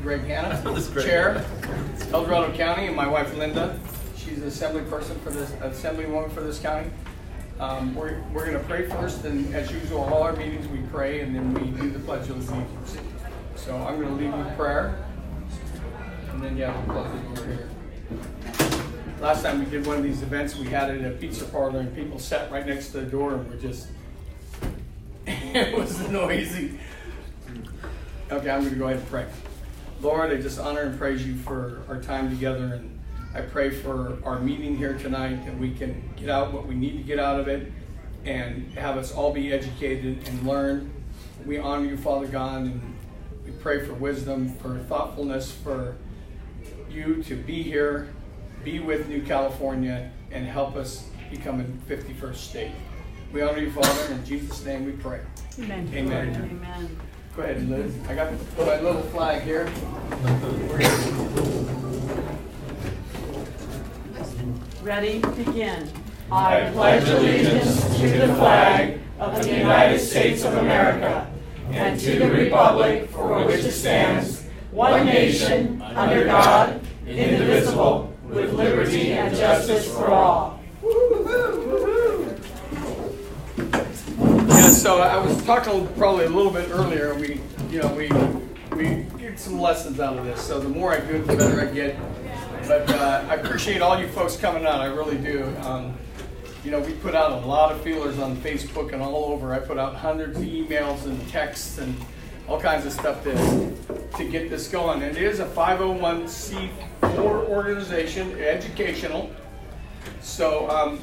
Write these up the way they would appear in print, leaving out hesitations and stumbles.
Greg Hanna, Chair, El Dorado County, and my wife Linda. She's the assemblywoman for this county. We're going to pray first, and as usual, all our meetings we pray, and then we do the Pledge of Allegiance. So I'm going to lead with prayer, and then we'll close it over here. Last time we did one of these events, we had it at a pizza parlor, and people sat right next to the door, and were just, it was noisy. Okay, I'm going to go ahead and pray. Lord, I just honor and praise you for our time together, and I pray for our meeting here tonight that we can get out what we need to get out of it and have us all be educated and learn. We honor you, Father God, and we pray for wisdom, for thoughtfulness, for you to be here, be with New California, and help us become a 51st state. We honor you, Father, and in Jesus' name we pray. Amen. Amen. Amen. Go ahead, Liz. I got my little flag here. Ready? Begin. I pledge allegiance to the flag of the United States of America and to the republic for which it stands, one nation, under God, indivisible, with liberty and justice for all. Yeah, so I was talking probably a little bit earlier. We get some lessons out of this. So the more I do it, the better I get. But I appreciate all you folks coming out. I really do. We put out a lot of feelers on Facebook and all over. I put out hundreds of emails and texts and all kinds of stuff to get this going. And it is a 501c4 organization, educational. So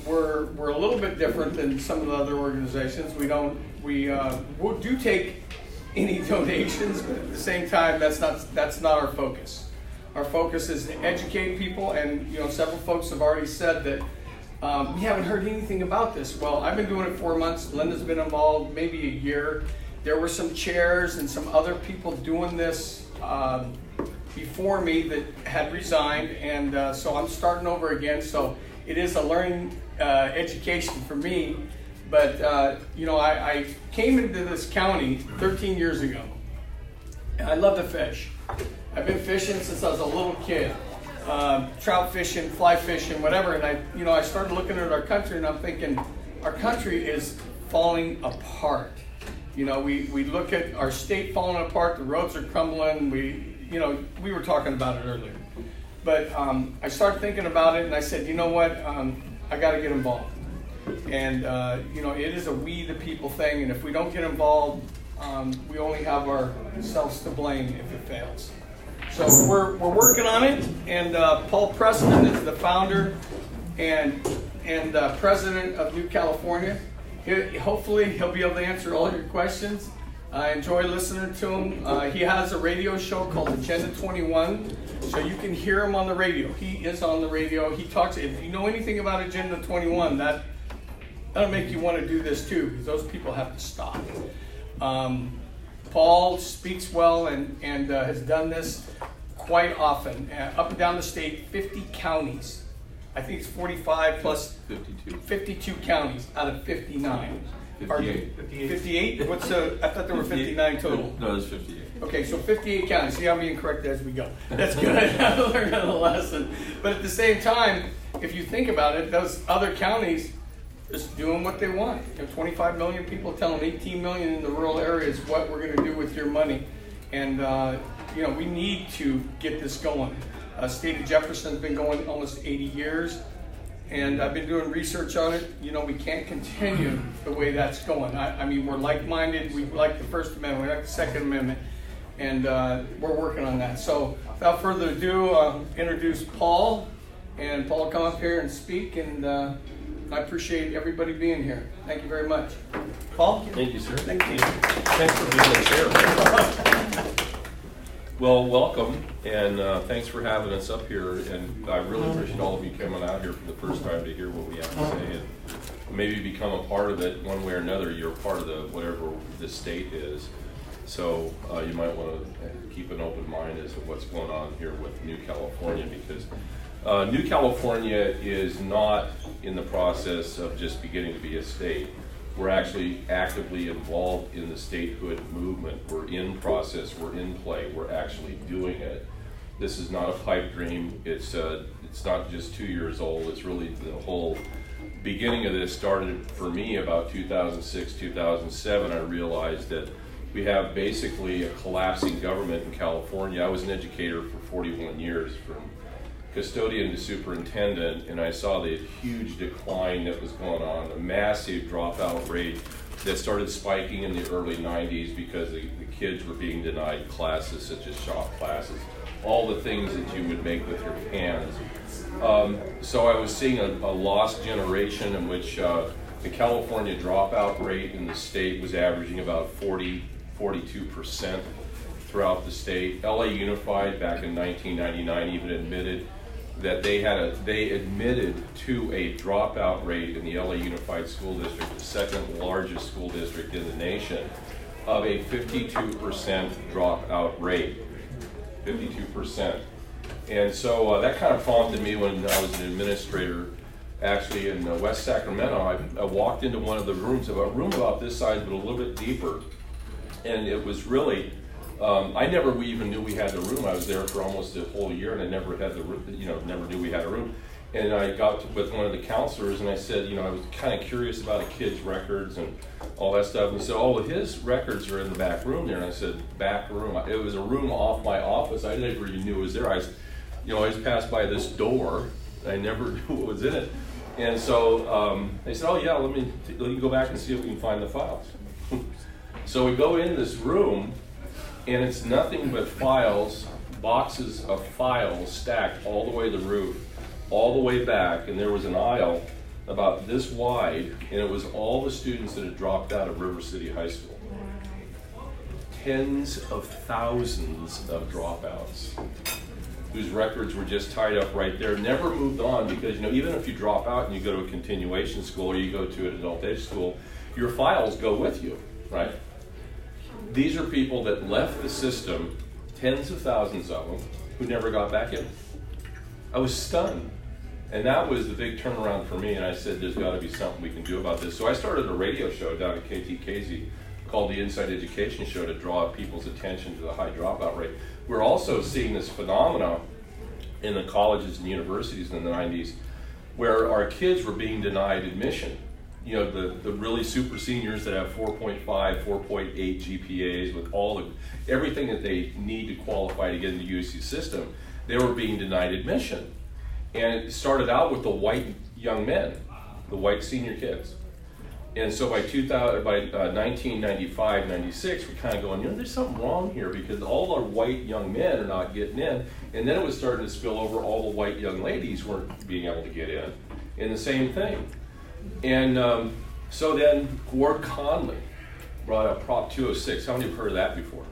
we're a little bit different than some of the other organizations. We do take any donations, but at the same time, that's not our focus. Our focus is to educate people, and several folks have already said that we haven't heard anything about this. Well, I've been doing it 4 months. Linda's been involved maybe a year. There were some chairs and some other people doing this before me that had resigned, and so I'm starting over again. So it is a learning education for me. But I came into this county 13 years ago, and I love to fish. I've been fishing since I was a little kid, trout fishing, fly fishing, whatever. And I started looking at our country, and I'm thinking, our country is falling apart. We look at our state falling apart. The roads are crumbling. We were talking about it earlier, but I started thinking about it, and I said, you know what? I got to get involved. And it is a we the people thing, and if we don't get involved, we only have ourselves to blame if it fails. So we're working on it, and Paul Preston is the founder and president of New California. Hopefully he'll be able to answer all your questions. I enjoy listening to him. He has a radio show called Agenda 21, so you can hear him on the radio. He is on the radio. He talks. If you know anything about Agenda 21, that'll make you want to do this too, because those people have to stop. Paul speaks well and has done this quite often. Up and down the state, 50 counties. I think it's 45 plus 52 counties out of 59. 58? I thought there were 59 total. No, there's 58. Okay, so 58 counties. See, I'm being corrected as we go. That's good. I learned a lesson. But at the same time, if you think about it, those other counties just doing what they want. 25 million people telling 18 million in the rural areas what we're going to do with your money. And, we need to get this going. State of Jefferson's been going almost 80 years. And I've been doing research on it. We can't continue the way that's going. I mean, we're like-minded. We like the First Amendment. We like the Second Amendment. And we're working on that. So without further ado, I'll introduce Paul. And Paul will come up here and speak. And I appreciate everybody being here. Thank you very much. Paul? Thank you, sir. Thank you. Thanks for being the chair. Well, welcome, and thanks for having us up here. And I really appreciate all of you coming out here for the first time to hear what we have to say and maybe become a part of it one way or another. You're part of the whatever this state is. So you might want to keep an open mind as to what's going on here with New California, because New California is not in the process of just beginning to be a state. We're actually actively involved in the statehood movement. We're in process, we're in play, we're actually doing it. This is not a pipe dream. It's not just 2 years old. It's really the whole beginning of this started for me about 2006, 2007. I realized that we have basically a collapsing government in California. I was an educator for 41 years, from custodian to superintendent, and I saw the huge decline that was going on, a massive dropout rate that started spiking in the early 90s because the kids were being denied classes such as shop classes, all the things that you would make with your hands. So I was seeing a lost generation in which the California dropout rate in the state was averaging about 42% throughout the state. LA Unified back in 1999 even admitted that they admitted to a dropout rate in the LA Unified School District, the second largest school district in the nation, of a 52% dropout rate. 52%. And so that kind of prompted me when I was an administrator actually in West Sacramento. I walked into one of the rooms, a room about this size but a little bit deeper, and it was really, I never even knew we had the room. I was there for almost a whole year, and I never had never knew we had a room. And I got with one of the counselors, and I said, I was kind of curious about a kid's records and all that stuff. And he said, oh, well, his records are in the back room there. And I said, back room? It was a room off my office. I never even knew it was there. I always passed by this door. I never knew what was in it. And so they said, oh, yeah, let me go back and see if we can find the files. So we go in this room, and it's nothing but files, boxes of files stacked all the way to the roof, all the way back, and there was an aisle about this wide, and it was all the students that had dropped out of River City High School. Tens of thousands of dropouts whose records were just tied up right there, never moved on, because even if you drop out and you go to a continuation school or you go to an adult ed school, your files go with you, right? These are people that left the system, tens of thousands of them, who never got back in. I was stunned. And that was the big turnaround for me, and I said, there's got to be something we can do about this. So I started a radio show down at KTKZ called the Inside Education Show to draw people's attention to the high dropout rate. We're also seeing this phenomenon in the colleges and universities in the 90s where our kids were being denied admission. The really super seniors that have 4.5, 4.8 GPAs with everything that they need to qualify to get in the UC system, they were being denied admission. And it started out with the white young men, the white senior kids. And so by 1995, 96, we're kind of going, there's something wrong here because all our white young men are not getting in. And then it was starting to spill over, all the white young ladies weren't being able to get in. And the same thing. And so then Ward Conley brought up Prop 206. How many have heard of that before?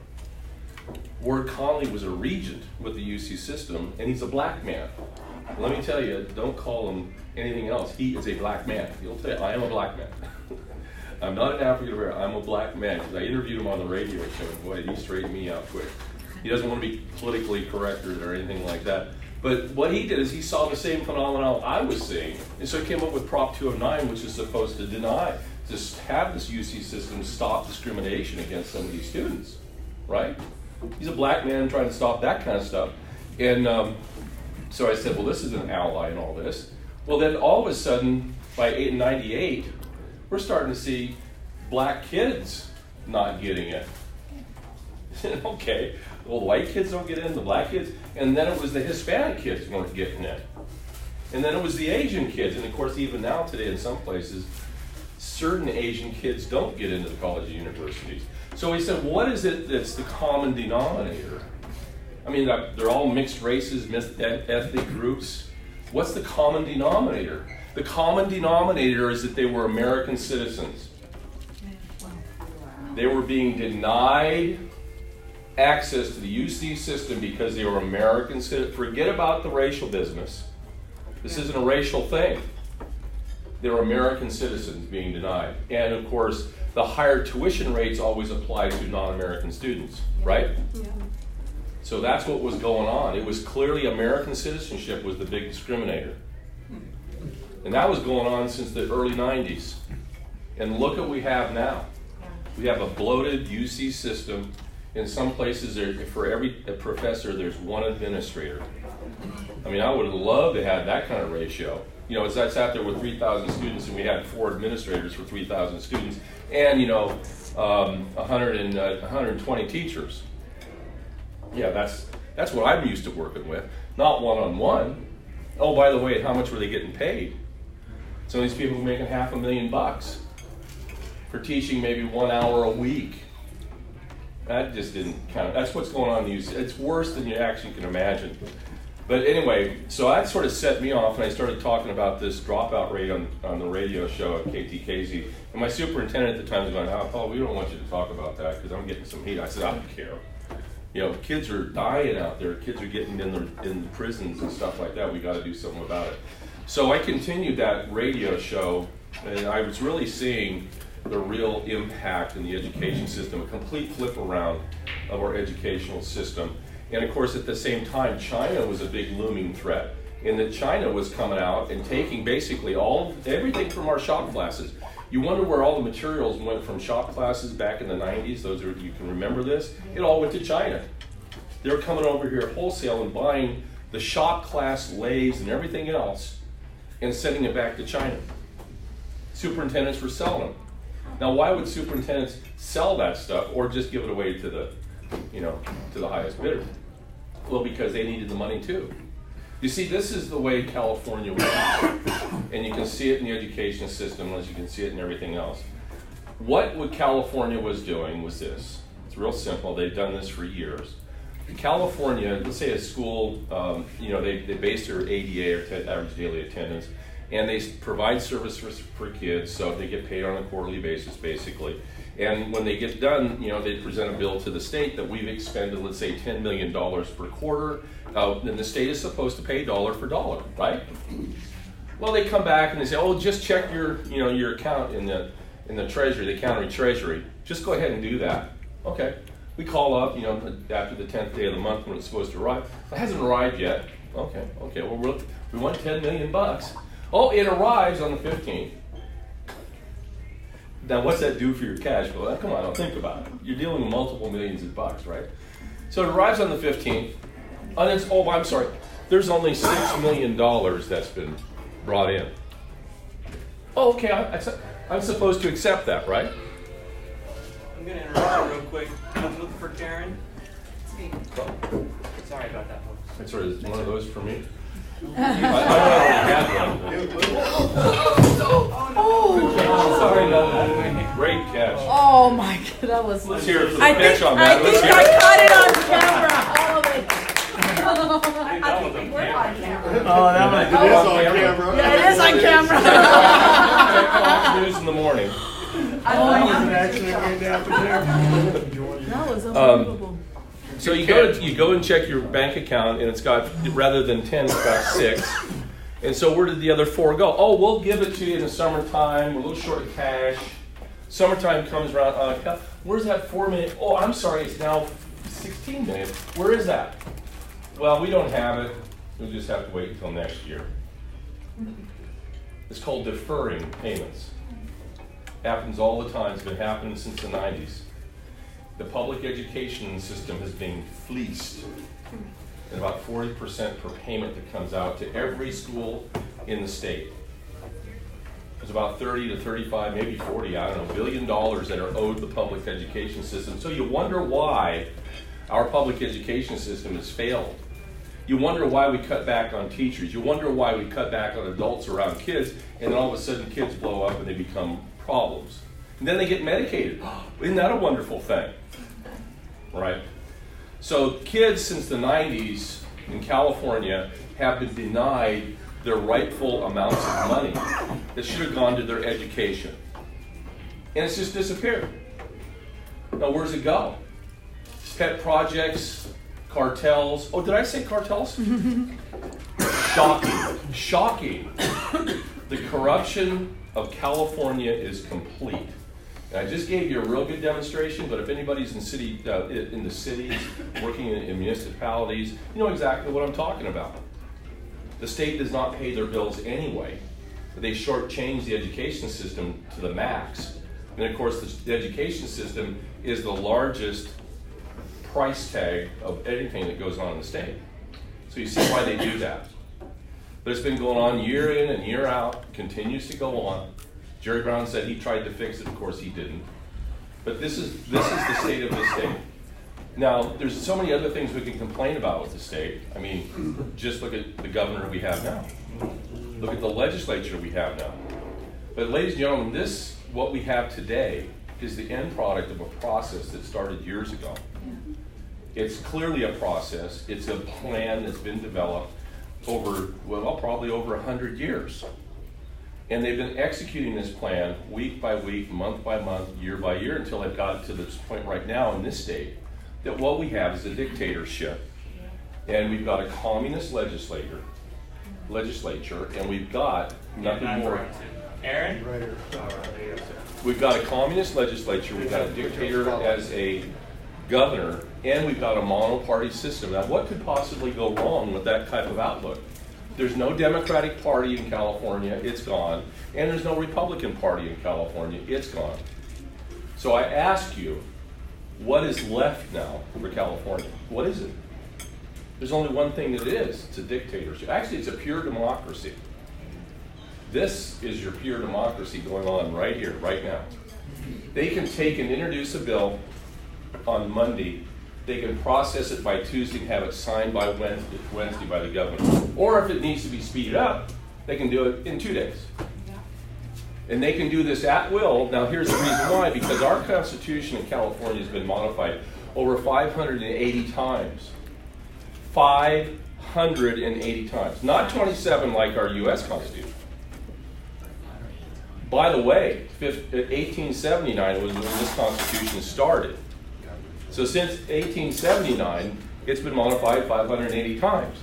Ward Conley was a regent with the UC system, and he's a black man. Let me tell you, don't call him anything else. He is a black man. He'll tell you, I am a black man. I'm not an African American, I'm a black man. Because I interviewed him on the radio show, and boy, he straightened me out quick. He doesn't want to be politically correct or anything like that. But what he did is he saw the same phenomenon I was seeing, and so he came up with Prop 209, which is supposed to have this UC system stop discrimination against some of these students, right? He's a black man trying to stop that kind of stuff. And so I said, well, this is an ally in all this. Well, then all of a sudden, by 98, we're starting to see black kids not getting it. Okay, well, the white kids don't get in, the black kids, and then it was the Hispanic kids who weren't getting in. And then it was the Asian kids, and of course, even now today in some places, certain Asian kids don't get into the college and universities. So he said, what is it that's the common denominator? I mean, they're all mixed races, mixed ethnic groups. What's the common denominator? The common denominator is that they were American citizens. They were being denied access to the UC system because they were American citizens. Forget about the racial business. This isn't a racial thing. They were American citizens being denied. And of course, the higher tuition rates always apply to non-American students, right? Yeah. So that's what was going on. It was clearly American citizenship was the big discriminator. And that was going on since the early 90s. And look what we have now. We have a bloated UC system. In some places, for every professor, there's one administrator. I mean, I would love to have that kind of ratio. You know, as I sat there with 3,000 students and we had 4 administrators for 3,000 students and, 120 teachers. Yeah, that's what I'm used to working with, not one-on-one. Oh, by the way, how much were they getting paid? Some of these people were making $500,000 for teaching maybe 1 hour a week. That just didn't count. That's what's going on in the UC. It's worse than you actually can imagine. But anyway, so that sort of set me off, and I started talking about this dropout rate on the radio show at KTKZ. And my superintendent at the time was going, "Oh, Paul, we don't want you to talk about that because I'm getting some heat." I said, "I don't care. You know, kids are dying out there. Kids are getting in the prisons and stuff like that. We got to do something about it." So I continued that radio show, and I was really seeing the real impact in the education system, a complete flip around of our educational system. And of course, at the same time, China was a big looming threat, in that China was coming out and taking basically everything from our shop classes. You wonder where all the materials went from shop classes back in the 90s. You can remember this. It all went to China. They were coming over here wholesale and buying the shop class lathes and everything else and sending it back to China. Superintendents were selling them. Now, why would superintendents sell that stuff or just give it away to the highest bidder? Well, because they needed the money too. You see, this is the way California works, and you can see it in the education system as you can see it in everything else. What California was doing was this. It's real simple. They've done this for years. California, let's say a school, they base their ADA, or average daily attendance, and they provide service for kids, so they get paid on a quarterly basis, basically. And when they get done, they present a bill to the state that we've expended, let's say, $10 million per quarter. Then the state is supposed to pay dollar for dollar, right? Well, they come back and they say, "Oh, just check your account in the treasury, the county treasury. Just go ahead and do that." Okay. We call up, after the 10th day of the month when it's supposed to arrive. It hasn't arrived yet. Okay. Well, we want $10 million. Oh, it arrives on the 15th. Now, what's that do for your cash flow? Come on, think about it. You're dealing with multiple millions of bucks, right? So it arrives on the 15th. I'm sorry. There's only $6 million that's been brought in. Oh, okay. I'm supposed to accept that, right? I'm going to interrupt you real quick. I'm looking for Karen. Sorry about that, folks. That's sort of one of those for me. I Sorry about that. Great catch. Oh my God, that was. Let's hear it for the I catch think, on that. I think I caught it on camera. All of it. I think we're on camera. Oh, that was It is on camera. Yeah, it is on camera. Fox News in the morning. That was unbelievable. So you go and check your bank account, and it's got, rather than 10, it's got 6. And so where did the other 4 go? Oh, we'll give it to you in the summertime. We're a little short of cash. Summertime comes around. Where's that 4 million? Oh, I'm sorry, it's now 16 million. Where is that? Well, we don't have it. We'll just have to wait until next year. It's called deferring payments. Happens all the time. It's been happening since the 90s. The public education system has been fleeced, and about 40% per payment that comes out to every school in the state. There's about 30 to 35, maybe 40, billion dollars that are owed the public education system. So you wonder why our public education system has failed. You wonder why we cut back on teachers. You wonder why we cut back on adults around kids, and then all of a sudden kids blow up and they become problems. And then they get medicated. Isn't that a wonderful thing? Right? So kids since the 90s in California have been denied their rightful amounts of money that should have gone to their education. And it's just disappeared. Now where's it go? Pet projects, cartels. Oh, did I say cartels? Shocking. The corruption of California is complete. And I just gave you a real good demonstration, but if anybody's in the cities, working in municipalities, you know exactly what I'm talking about. The state does not pay their bills anyway. they shortchanged the education system to the max. And of course, the education system is the largest price tag of anything that goes on in the state. So you see why they do that. But it's been going on year in and year out, continues to go on. Jerry Brown said he tried to fix it, of course he didn't. But this is the state of the state. Now, there's so many other things we can complain about with the state. I mean, just look at the governor we have now. Look at the legislature we have now. But ladies and gentlemen, what we have today is the end product of a process that started years ago. It's clearly a process. It's a plan that's been developed over, well, probably over 100 years. And they've been executing this plan week by week, month by month, year by year, until they've gotten to this point right now in this state that what we have is a dictatorship. And we've got a communist legislature, and we've got nothing more. Aaron? We've got a communist legislature, we've got a dictator as a governor, and we've got a mono-party system. Now, what could possibly go wrong with that type of outlook? There's no Democratic Party in California, it's gone. And there's no Republican Party in California, it's gone. So I ask you, what is left now for California? What is it? There's only one thing that it is. It's a dictatorship. Actually, it's a pure democracy. This is your pure democracy going on right here, right now. They can take and introduce a bill on Monday. They can process it by Tuesday and have it signed by Wednesday by the governor. Or if it needs to be speeded up, they can do it in 2 days. And they can do this at will. Now here's the reason why, because our Constitution in California has been modified over 580 times. 580 times. Not 27 like our U.S. Constitution. By the way, 1879 was when this Constitution started. So since 1879, it's been modified 580 times.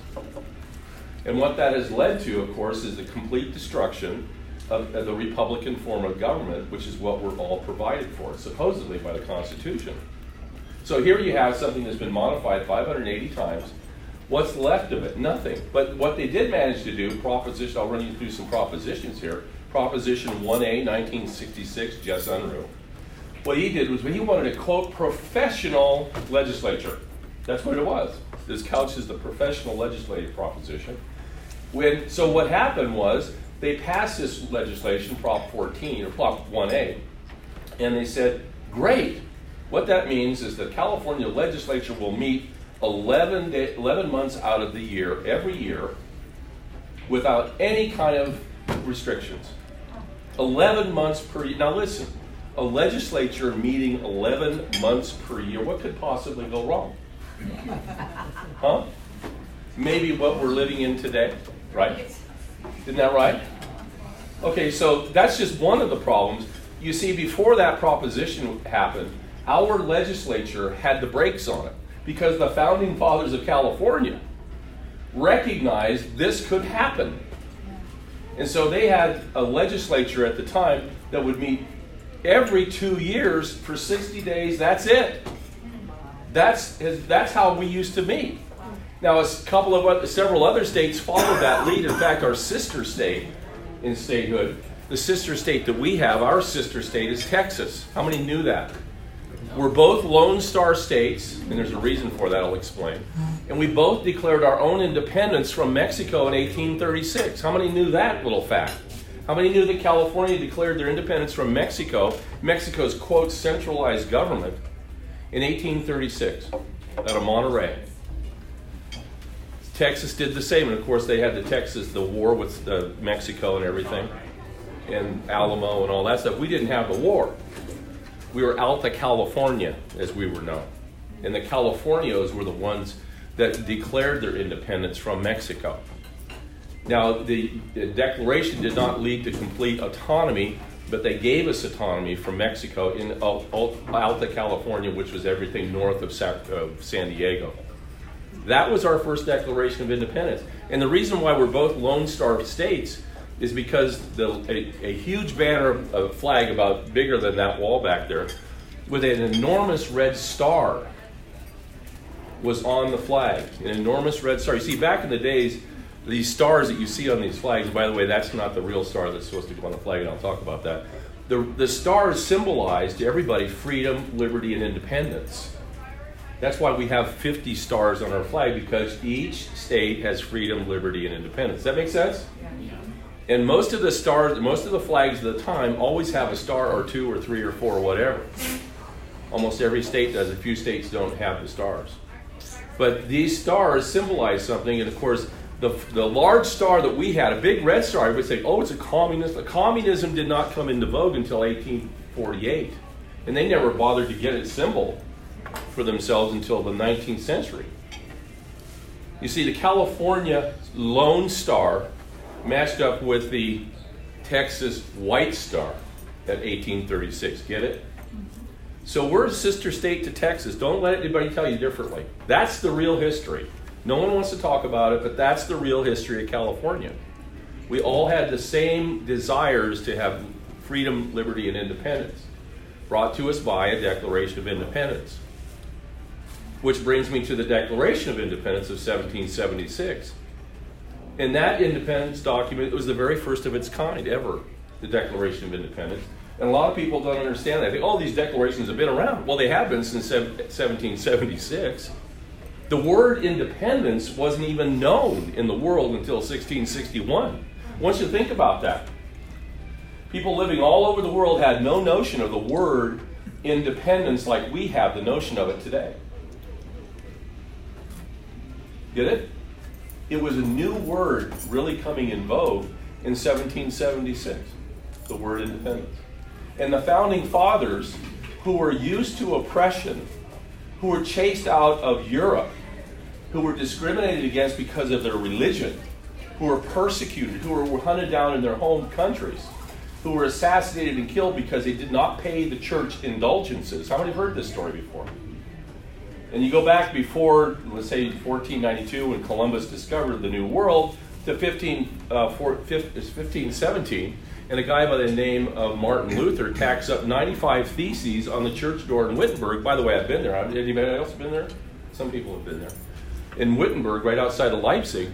And what that has led to, of course, is the complete destruction of the Republican form of government, which is what we're all provided for, supposedly by the Constitution. So here you have something that's been modified 580 times. What's left of it? Nothing. But what they did manage to do, I'll run you through some propositions here. Proposition 1A, 1966, Jess Unruh. What he did was he wanted a, quote, professional legislature. That's what it was. This couches the professional legislative proposition. So what happened was they passed this legislation, Prop 14, or Prop 1A, and they said, great. What that means is the California legislature will meet 11 months out of the year, every year, without any kind of restrictions. 11 months per year. Now listen, a legislature meeting 11 months per year, what could possibly go wrong? Huh? Maybe what we're living in today, right? Isn't that right? Okay, so that's just one of the problems. You see, before that proposition happened, our legislature had the brakes on it because the founding fathers of California recognized this could happen. And so they had a legislature at the time that would meet every 2 years for 60 days. That's it. That's how we used to meet. Now, several other states followed that lead. In fact, our sister state in statehood, the sister state that we have, our sister state is Texas. How many knew that? We're both Lone Star states, and there's a reason for that I'll explain. And we both declared our own independence from Mexico in 1836. How many knew that little fact? How many knew that California declared their independence from Mexico, Mexico's, quote, centralized government, in 1836 out of Monterey? Texas did the same, and of course they had the war with Mexico and everything, and Alamo and all that stuff. We didn't have the war. We were Alta California, as we were known. And the Californios were the ones that declared their independence from Mexico. Now, the declaration did not lead to complete autonomy, but they gave us autonomy from Mexico in Alta California, which was everything north of San Diego. That was our first Declaration of Independence. And the reason why we're both Lone Star states is because a huge banner, a flag about bigger than that wall back there, with an enormous red star was on the flag. An enormous red star. You see, back in the days, these stars that you see on these flags, by the way, that's not the real star that's supposed to go on the flag, and I'll talk about that. The stars symbolize to everybody freedom, liberty, and independence. That's why we have 50 stars on our flag, because each state has freedom, liberty, and independence. Does that make sense? Yeah. And most of the stars, most of the flags of the time always have a star or two or three or four or whatever. Almost every state does. A few states don't have the stars. But these stars symbolize something, and of course, the large star that we had, a big red star, everybody would say, oh, it's a communist. Communism did not come into vogue until 1848. And they never bothered to get its symbol for themselves until the 19th century. You see, the California Lone Star matched up with the Texas White Star at 1836. Get it? So we're a sister state to Texas. Don't let anybody tell you differently. That's the real history. No one wants to talk about it, but that's the real history of California. We all had the same desires to have freedom, liberty, and independence, brought to us by a Declaration of Independence. Which brings me to the Declaration of Independence of 1776. And that independence document was the very first of its kind ever, the Declaration of Independence. And a lot of people don't understand that. They think, oh, these declarations have been around. Well, they have been since 1776. The word independence wasn't even known in the world until 1661. I want you to think about that. People living all over the world had no notion of the word independence like we have the notion of it today. Get it? It was a new word really coming in vogue in 1776, the word independence. And the founding fathers, who were used to oppression, who were chased out of Europe, who were discriminated against because of their religion, who were persecuted, who were hunted down in their home countries, who were assassinated and killed because they did not pay the church indulgences. How many have heard this story before? And you go back before, let's say, 1492, when Columbus discovered the New World, to 1517, and a guy by the name of Martin Luther tacks up 95 theses on the church door in Wittenberg. By the way, I've been there. Anybody else been there? Some people have been there. In Wittenberg, right outside of Leipzig.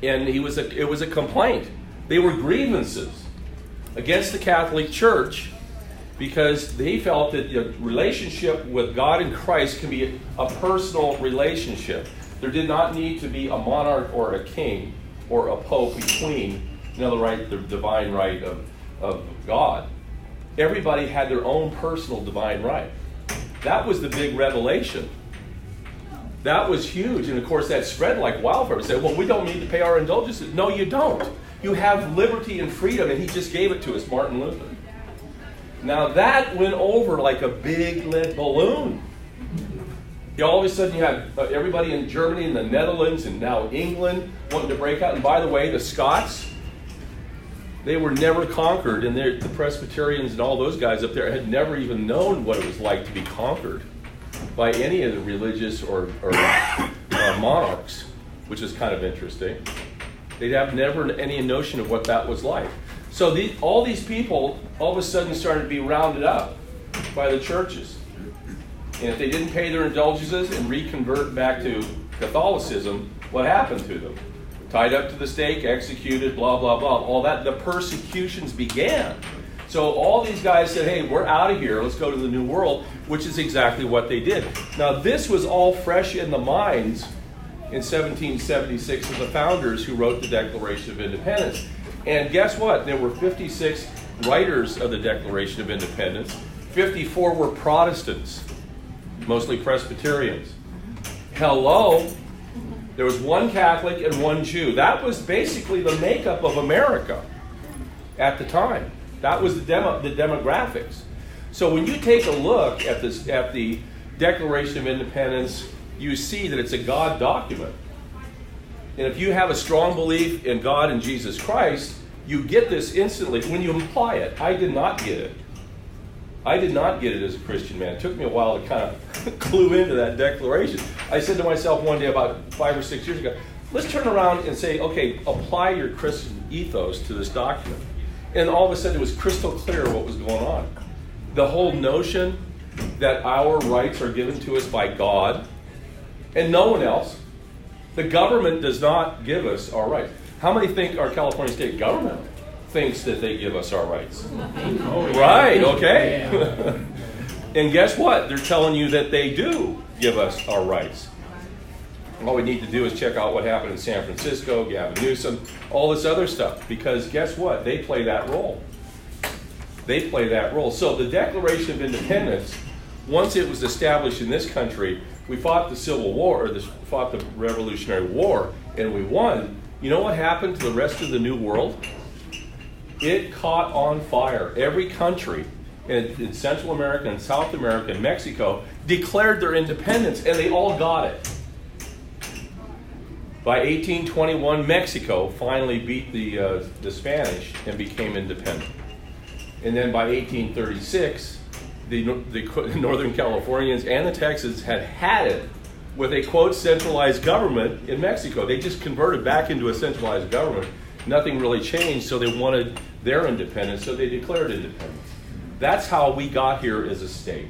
And it was a complaint. They were grievances against the Catholic Church because they felt that the relationship with God and Christ can be a personal relationship. There did not need to be a monarch or a king or a pope between, the divine right of God. Everybody had their own personal divine right. That was the big revelation. That was huge. And of course that spread like wildfire. We said, well, we don't need to pay our indulgences. No, you don't. You have liberty and freedom, and he just gave it to us, Martin Luther. Now that went over like a big lead balloon. All of a sudden you have everybody in Germany and the Netherlands and now England wanting to break out. And by the way, the Scots, they were never conquered, and the Presbyterians and all those guys up there had never even known what it was like to be conquered by any of the religious or monarchs, which is kind of interesting. They'd have never any notion of what that was like. So all these people all of a sudden started to be rounded up by the churches. And if they didn't pay their indulgences and reconvert back to Catholicism, what happened to them? Tied up to the stake, executed, blah, blah, blah. All that, the persecutions began. So all these guys said, hey, we're out of here. Let's go to the New World, which is exactly what they did. Now, this was all fresh in the minds in 1776 of the founders who wrote the Declaration of Independence. And guess what? There were 56 writers of the Declaration of Independence. 54 were Protestants, mostly Presbyterians. Hello? There was one Catholic and one Jew. That was basically the makeup of America at the time. That was the demographics. So when you take a look at the Declaration of Independence, you see that it's a God document. And if you have a strong belief in God and Jesus Christ, you get this instantly when you apply it. I did not get it. I did not get it as a Christian man. It took me a while to kind of clue into that declaration. I said to myself one day about 5 or 6 years ago, let's turn around and say, okay, apply your Christian ethos to this document. And all of a sudden it was crystal clear what was going on. The whole notion that our rights are given to us by God and no one else. The government does not give us our rights. How many think our California state government thinks that they give us our rights? Right, okay. And guess what? They're telling you that they do give us our rights. All we need to do is check out what happened in San Francisco, Gavin Newsom, all this other stuff. Because guess what? They play that role. They play that role. So the Declaration of Independence, once it was established in this country, we fought the Civil War, or fought the Revolutionary War, and we won. You know what happened to the rest of the New World? It caught on fire. Every country in Central America and South America and Mexico declared their independence, and they all got it. By 1821, Mexico finally beat the Spanish and became independent. And then by 1836, the Northern Californians and the Texans had it with a, quote, centralized government in Mexico. They just converted back into a centralized government. Nothing really changed, so they wanted their independence, so they declared independence. That's how we got here as a state.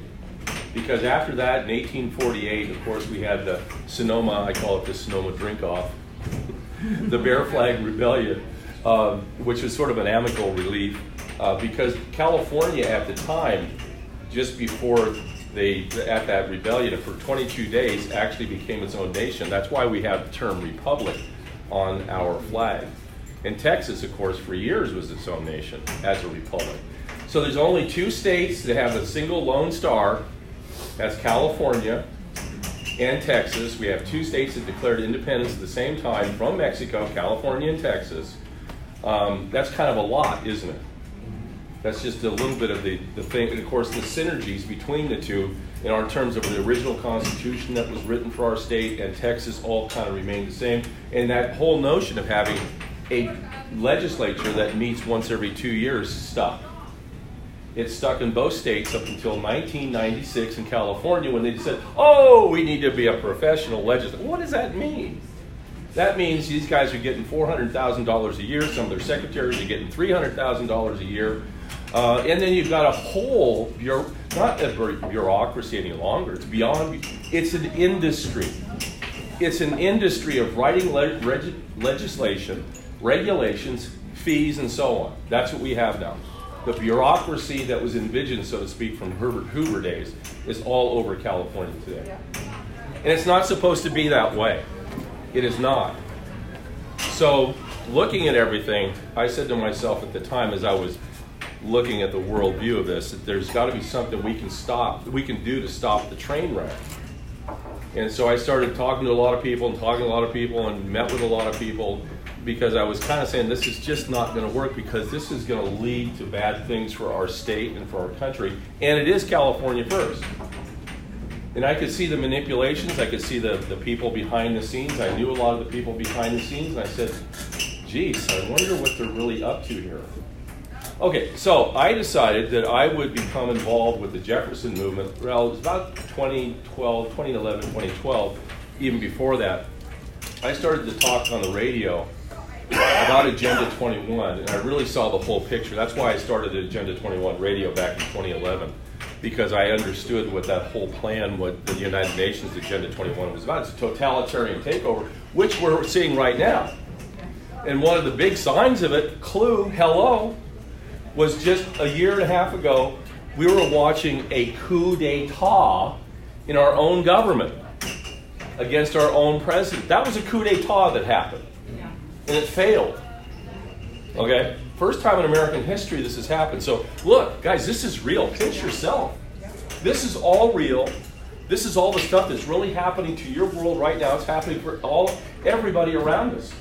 Because after that, in 1848, of course, we had the Sonoma, I call it the Sonoma drink-off, the Bear Flag Rebellion, which was sort of an amicable relief, because California at the time, just before at that rebellion, for 22 days, actually became its own nation. That's why we have the term republic on our flag. And Texas, of course, for years was its own nation as a republic. So there's only 2 states that have a single lone star. That's California and Texas. We have 2 states that declared independence at the same time from Mexico, California and Texas. That's kind of a lot, isn't it? That's just a little bit of the thing. And of course, the synergies between the two in terms of the original Constitution that was written for our state and Texas all kind of remain the same. And that whole notion of having a legislature that meets once every 2 years stuck. It stuck in both states up until 1996 in California when they said, oh, we need to be a professional legislature. What does that mean? That means these guys are getting $400,000 a year. Some of their secretaries are getting $300,000 a year. And then you've got a whole, not a bureaucracy any longer. It's beyond, it's an industry. It's an industry of writing legislation, regulations, fees, and so on. That's what we have now. The bureaucracy that was envisioned, so to speak, from Herbert Hoover days is all over California today. And it's not supposed to be that way. It is not. So, looking at everything, I said to myself at the time as I was looking at the world view of this, that there's got to be something we can do to stop the train wreck. And so I started talking to a lot of people and met with a lot of people, because I was kind of saying this is just not going to work, because this is going to lead to bad things for our state and for our country. And it is California first. And I could see the manipulations. I could see the people behind the scenes. I knew a lot of the people behind the scenes. And I said, geez, I wonder what they're really up to here. Okay, so I decided that I would become involved with the Jefferson movement. Well, it was about 2011, 2012, even before that. I started to talk on the radio about Agenda 21, and I really saw the whole picture. That's why I started Agenda 21 radio back in 2011, because I understood what that whole plan, what the United Nations Agenda 21 was about. It's a totalitarian takeover, which we're seeing right now. And one of the big signs of it, clue, hello, was just a year and a half ago, we were watching a coup d'etat in our own government against our own president. That was a coup d'etat that happened. And it failed. Okay? First time in American history this has happened. So look, guys, this is real. Pinch yourself. This is all real. This is all the stuff that's really happening to your world right now. It's happening for everybody around us.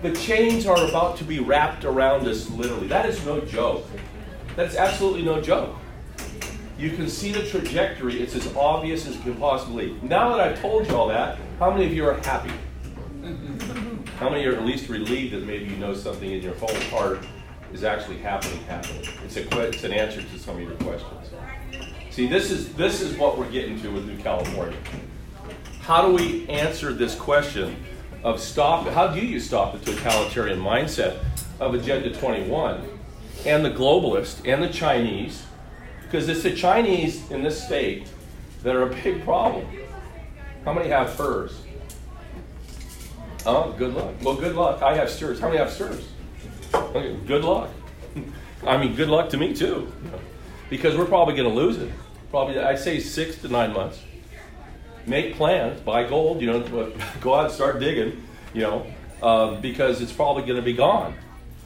The chains are about to be wrapped around us, literally. That is no joke. That's absolutely no joke. You can see the trajectory. It's as obvious as you can possibly be. Now that I've told you all that, how many of you are happy? How many are at least relieved that maybe you know something in your whole heart is actually happening? It's an answer to some of your questions. See, this is what we're getting to with New California. How do we answer this question of how do you stop the totalitarian mindset of Agenda 21 and the globalists and the Chinese? Because it's the Chinese in this state that are a big problem. How many have furs? Oh, good luck. Well, good luck. I have stirs. How many have stirs? Okay, good luck. I mean, good luck to me too, because we're probably going to lose it. Probably, I'd say 6 to 9 months. Make plans, buy gold, go out and start digging, because it's probably going to be gone.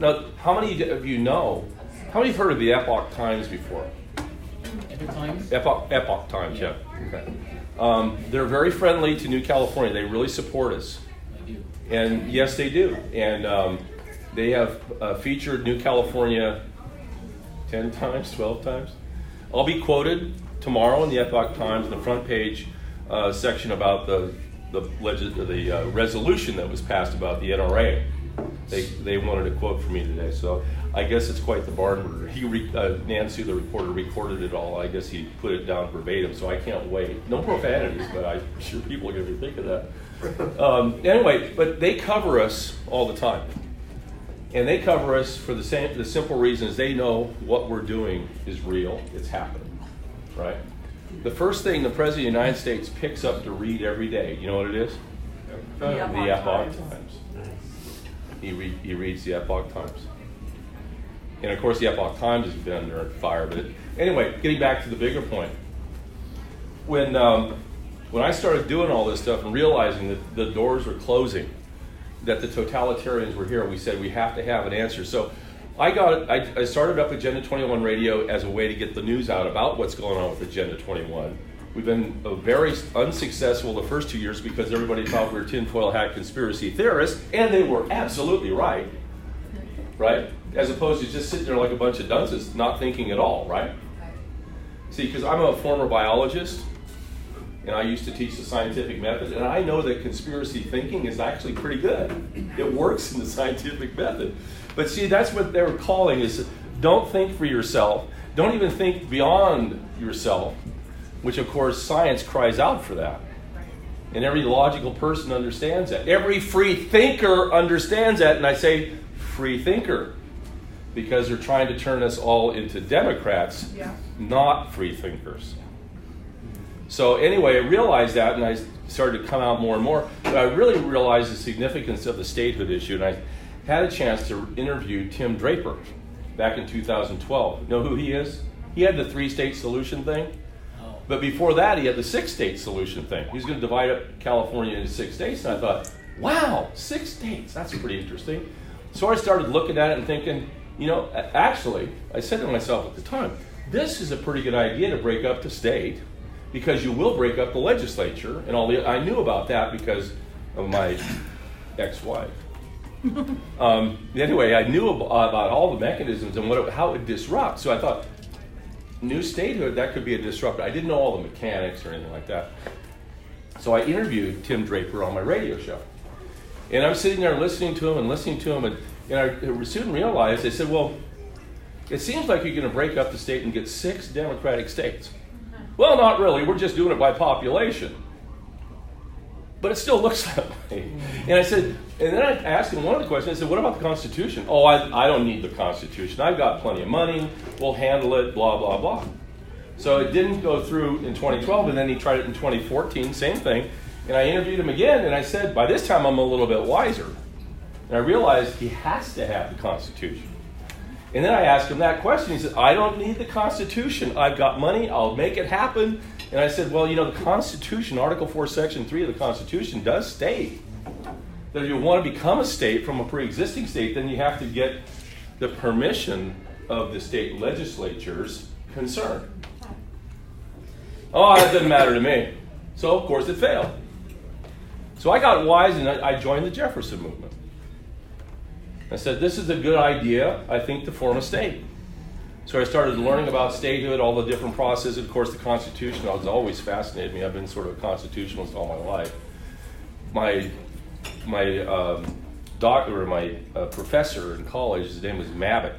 Now, how many of you know? How many have heard of the Epoch Times before? Epoch Times, yeah. Okay. They're very friendly to New California. They really support us. And yes, they do. And they have featured New California 10 times, 12 times. I'll be quoted tomorrow in the Epoch Times in the front page section about the resolution that was passed about the NRA. They wanted a quote from me today, so I guess it's quite the barn burner. Nancy, the reporter, recorded it all. I guess he put it down verbatim, so I can't wait. No profanities, but I'm sure people are going to be thinking that. Anyway, but they cover us all the time. And they cover us for the simple reason is they know what we're doing is real, it's happening, right? The first thing the President of the United States picks up to read every day, you know what it is? The Epoch Times. He reads the Epoch Times. And of course the Epoch Times has been under fire. But anyway, getting back to the bigger point. When I started doing all this stuff and realizing that the doors were closing, that the totalitarians were here, we said we have to have an answer. So I started up Agenda 21 Radio as a way to get the news out about what's going on with Agenda 21. We've been very unsuccessful the first 2 years because everybody thought we were tinfoil hat conspiracy theorists, and they were absolutely right? As opposed to just sitting there like a bunch of dunces, not thinking at all, right? See, because I'm a former biologist, and I used to teach the scientific method, and I know that conspiracy thinking is actually pretty good. It works in the scientific method. But see, that's what they were calling is don't think for yourself. Don't even think beyond yourself, which of course science cries out for that. And every logical person understands that. Every free thinker understands that, and I say free thinker because they're trying to turn us all into Democrats, not free thinkers. So anyway, I realized that, and I started to come out more and more. But I really realized the significance of the statehood issue, and I had a chance to interview Tim Draper back in 2012. You know who he is? He had the 3-state solution thing. But before that, he had the 6-state solution thing. He was going to divide up California into 6 states, and I thought, wow, 6 states, that's pretty interesting. So I started looking at it and thinking, actually, I said to myself at the time, this is a pretty good idea to break up the state, because you will break up the legislature, and I knew about that because of my ex-wife. Anyway, I knew about all the mechanisms and how it disrupts. So I thought, new statehood, that could be a disruptor. I didn't know all the mechanics or anything like that. So I interviewed Tim Draper on my radio show. And I'm sitting there listening to him, and I soon realized, I said, well, it seems like you're going to break up the state and get 6 Democratic states. Well, not really. We're just doing it by population. But it still looks that way. And then I asked him one of the questions. I said, what about the Constitution? Oh, I don't need the Constitution. I've got plenty of money. We'll handle it, blah, blah, blah. So it didn't go through in 2012, and then he tried it in 2014, same thing. And I interviewed him again, and I said, by this time I'm a little bit wiser. And I realized he has to have the Constitution. And then I asked him that question. He said, I don't need the Constitution. I've got money. I'll make it happen. And I said, well, the Constitution, Article 4, Section 3 of the Constitution does state that if you want to become a state from a pre-existing state, then you have to get the permission of the state legislatures concerned. Oh, that doesn't matter to me. So, of course, it failed. So I got wise, and I joined the Jefferson movement. I said, this is a good idea, I think, to form a state. So I started learning about statehood, all the different processes. Of course, the Constitution has always fascinated me. I've been sort of a constitutionalist all my life. My professor in college, his name was Mabbitt.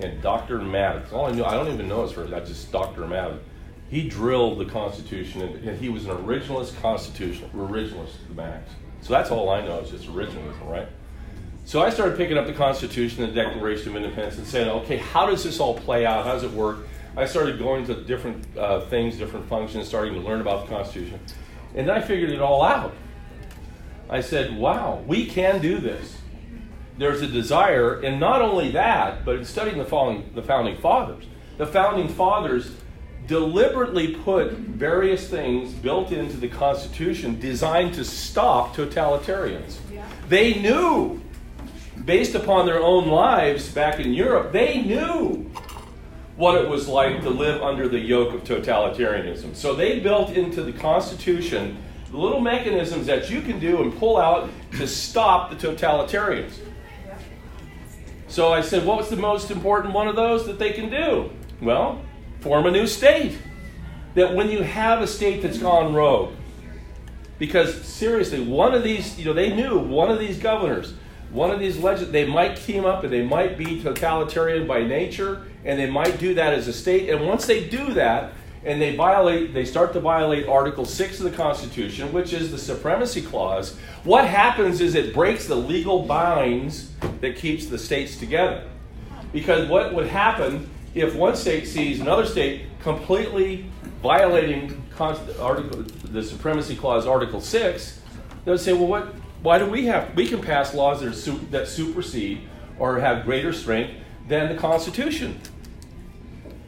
And Dr. Mabbitt, all I knew, I don't even know his first name, just Dr. Mabbitt. He drilled the Constitution, and he was an originalist originalist to the max. So that's all I know is just originalism, right? So I started picking up the Constitution and the Declaration of Independence and saying, okay, how does this all play out? How does it work? I started going to different things, different functions, starting to learn about the Constitution. And then I figured it all out. I said, wow, we can do this. There's a desire, and not only that, but in studying the Founding Fathers deliberately put various things built into the Constitution designed to stop totalitarians. They knew, based upon their own lives back in Europe, they knew what it was like to live under the yoke of totalitarianism. So they built into the Constitution the little mechanisms that you can do and pull out to stop the totalitarians. So I said, what was the most important one of those that they can do? Well, form a new state. That when you have a state that's gone rogue, because seriously, one of these, they knew one of these governors, one of these they might team up and they might be totalitarian by nature, and they might do that as a state. And once they do that, and they start to violate Article 6 of the Constitution, which is the Supremacy Clause, what happens is it breaks the legal binds that keeps the states together. Because what would happen if one state sees another state completely violating the Supremacy Clause, Article 6, they would say, well, why do we can pass laws that supersede or have greater strength than the Constitution.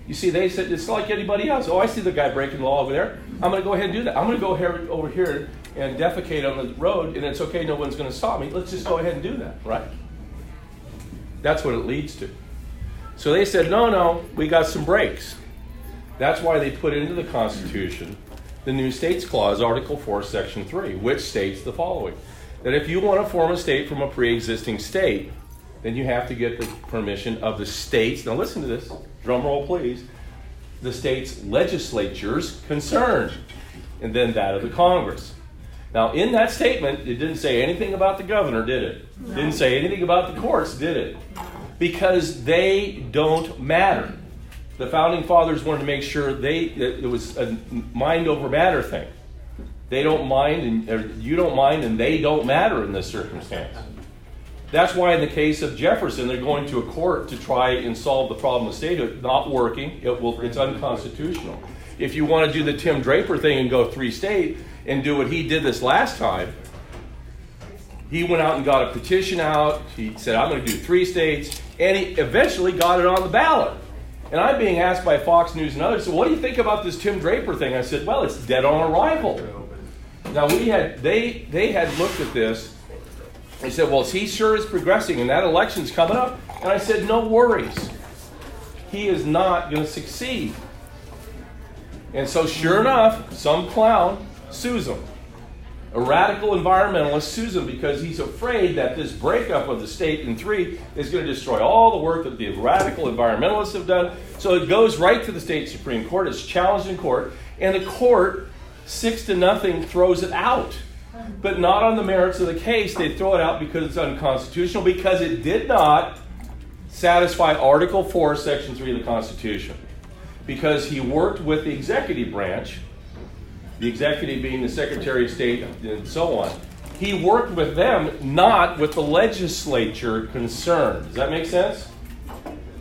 You see, they said, it's like anybody else. Oh, I see the guy breaking the law over there. I'm going to go ahead and do that. I'm going to go over here and defecate on the road, and it's okay, no one's going to stop me. Let's just go ahead and do that, right? That's what it leads to. So they said, no, we got some breaks. That's why they put into the Constitution the New States Clause, Article 4, Section 3, which states the following. That if you want to form a state from a pre-existing state, then you have to get the permission of the states. Now listen to this. Drum roll, please. The state's legislatures concerned, and then that of the Congress. Now, in that statement, it didn't say anything about the governor, did it? No. Didn't say anything about the courts, did it? No. Because they don't matter. The Founding Fathers wanted to make sure that it was a mind over matter thing. They don't mind, and you don't mind, and they don't matter in this circumstance. That's why in the case of Jefferson, they're going to a court to try and solve the problem of statehood. Not working. It's unconstitutional. If you want to do the Tim Draper thing and go 3-state and do what he did this last time, he went out and got a petition out. He said, I'm going to do 3 states. And he eventually got it on the ballot. And I'm being asked by Fox News and others, so what do you think about this Tim Draper thing? I said, well, it's dead on arrival. Now, they had looked at this. They said, well, he sure is progressing, and that election's coming up. And I said, no worries. He is not going to succeed. And so sure enough, some clown sues him. A radical environmentalist sues him because he's afraid that this breakup of the state in 3 is going to destroy all the work that the radical environmentalists have done. So it goes right to the state Supreme Court. It's challenged in court. And the court, 6-0, throws it out. But not on the merits of the case. They throw it out because it's unconstitutional, because it did not satisfy Article 4, Section 3 of the Constitution. Because he worked with the executive branch, the executive being the Secretary of State and so on. He worked with them, not with the legislature concerned. Does that make sense?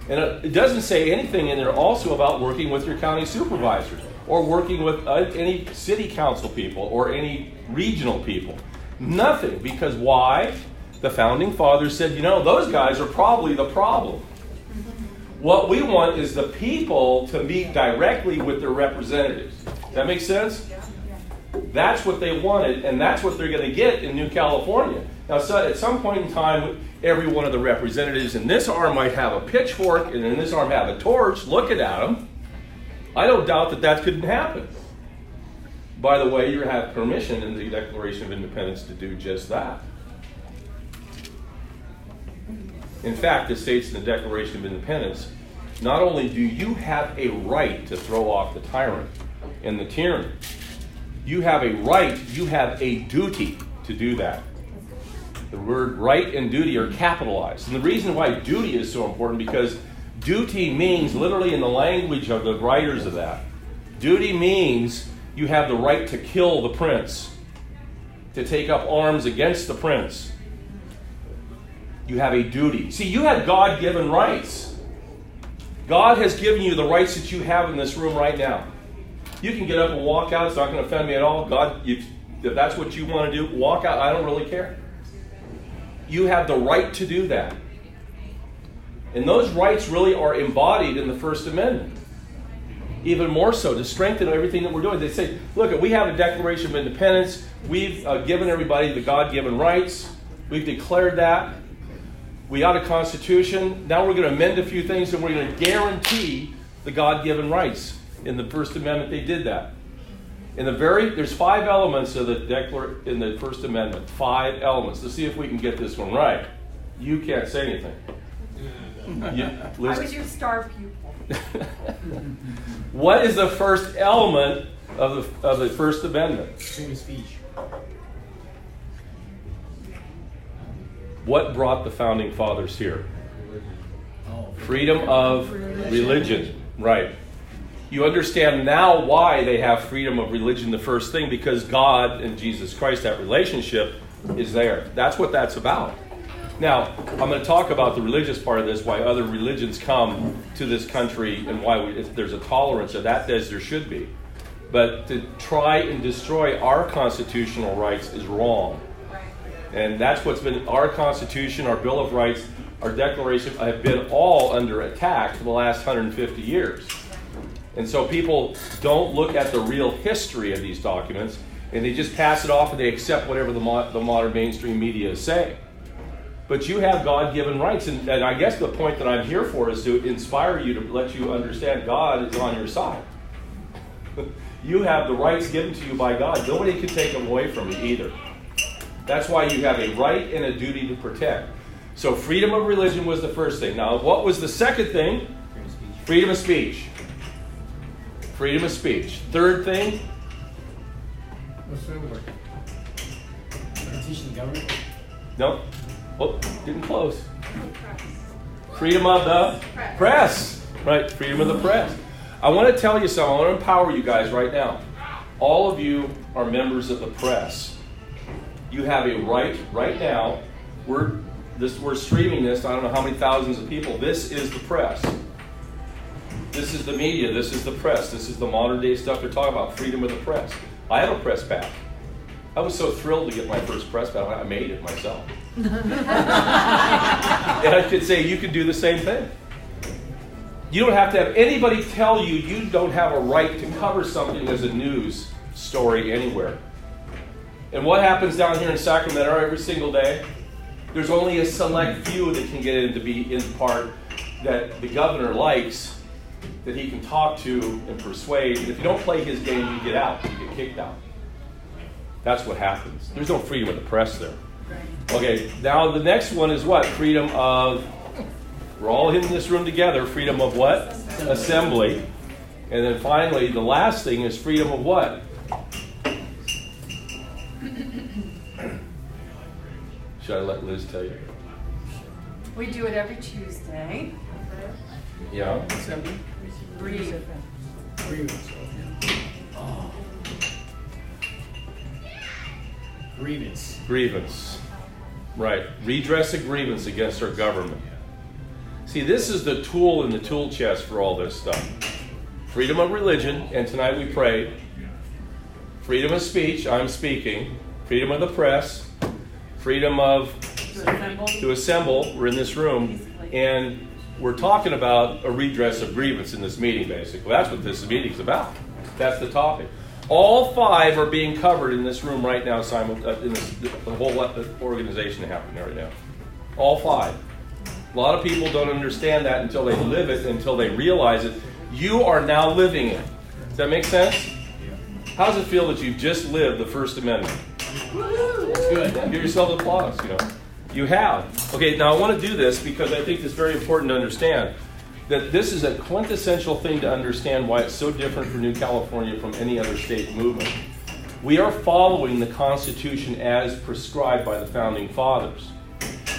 And it doesn't say anything in there also about working with your county supervisors or working with any city council people or any regional people. Nothing. Because why? The Founding Fathers said, those guys are probably the problem. What we want is the people to meet directly with their representatives. Does that make sense? That's what they wanted, and that's what they're going to get in New California. Now, so at some point in time, every one of the representatives in this arm might have a pitchfork, and in this arm have a torch looking at them. I don't doubt that couldn't happen. By the way, you have permission in the Declaration of Independence to do just that. In fact, it states in the Declaration of Independence, not only do you have a right to throw off the tyrant and the tyranny, you have a right, you have a duty to do that. The word right and duty are capitalized. And the reason why duty is so important, because duty means, literally in the language of the writers of that, duty means you have the right to kill the prince, to take up arms against the prince. You have a duty. See, you have God-given rights. God has given you the rights that you have in this room right now. You can get up and walk out. It's not going to offend me at all. God, if that's what you want to do, walk out. I don't really care. You have the right to do that. And those rights really are embodied in the First Amendment. Even more so, to strengthen everything that we're doing. They say, look, we have a Declaration of Independence. We've given everybody the God-given rights. We've declared that. We got a Constitution. Now we're going to amend a few things, and we're going to guarantee the God-given rights. In the First Amendment, they did that. There's 5 elements of in the First Amendment. 5 elements. Let's see if we can get this one right. You can't say anything. I was your star pupil. What is the first element of the First Amendment? Freedom of speech. What brought the Founding Fathers here? Oh. Freedom of religion. Right. You understand now why they have freedom of religion, the first thing, because God and Jesus Christ, that relationship is there. That's what that's about. Now, I'm going to talk about the religious part of this, why other religions come to this country and why there's a tolerance of that, as there should be. But to try and destroy our constitutional rights is wrong. And that's what's been our Constitution, our Bill of Rights, our Declaration have been all under attack for the last 150 years. And so people don't look at the real history of these documents, and they just pass it off and they accept whatever the modern mainstream media is saying. But you have God-given rights, and I guess the point that I'm here for is to inspire you, to let you understand God is on your side. You have the rights given to you by God. Nobody can take them away from you either. That's why you have a right and a duty to protect. So freedom of religion was the first thing. Now, what was the second thing? Freedom of speech. Freedom of speech. Third thing? What's the word? Teaching the government? No. Oh, didn't close. Freedom of the press. Right, freedom of the press. I want to tell you something. I want to empower you guys right now. All of you are members of the press. You have a right now. We're streaming this. I don't know how many thousands of people. This is the press. This is the media. This is the press. This is the modern day stuff they're talking about. Freedom of the press. I have a press badge. I was so thrilled to get my first press badge. I made it myself. And I could say you could do the same thing. You don't have to have anybody tell you you don't have a right to cover something as a news story anywhere. And what happens down here in Sacramento every single day? There's only a select few that can get in to be in part that the governor likes, that he can talk to and persuade. And if you don't play his game, you get out. You get kicked out. That's what happens. There's no freedom of the press there. Okay, now the next one is what? Freedom of, we're all in this room together, freedom of what? Assembly. And then finally, the last thing is freedom of what? Should I let Liz tell you? We do it every Tuesday. Yeah. Breathe. Oh. Grievance. Grievance. Right. Redress a grievance against our government. See, this is the tool in the tool chest for all this stuff. Freedom of religion, and tonight we prayed. Freedom of speech, I'm speaking. Freedom of the press. Freedom of to assemble. We're in this room, and we're talking about a redress of grievance in this meeting, basically. That's what this meeting's about. That's the topic. All 5 are being covered in this room right now, in the whole organization happening right now. All 5. A lot of people don't understand that until they live it, until they realize it. You are now living it. Does that make sense? How does it feel that you've just lived the First Amendment? It's good. Give yourself applause, You have. Okay, now I want to do this because I think it's very important to understand that this is a quintessential thing to understand why it's so different for New California from any other state movement. We are following the Constitution as prescribed by the Founding Fathers.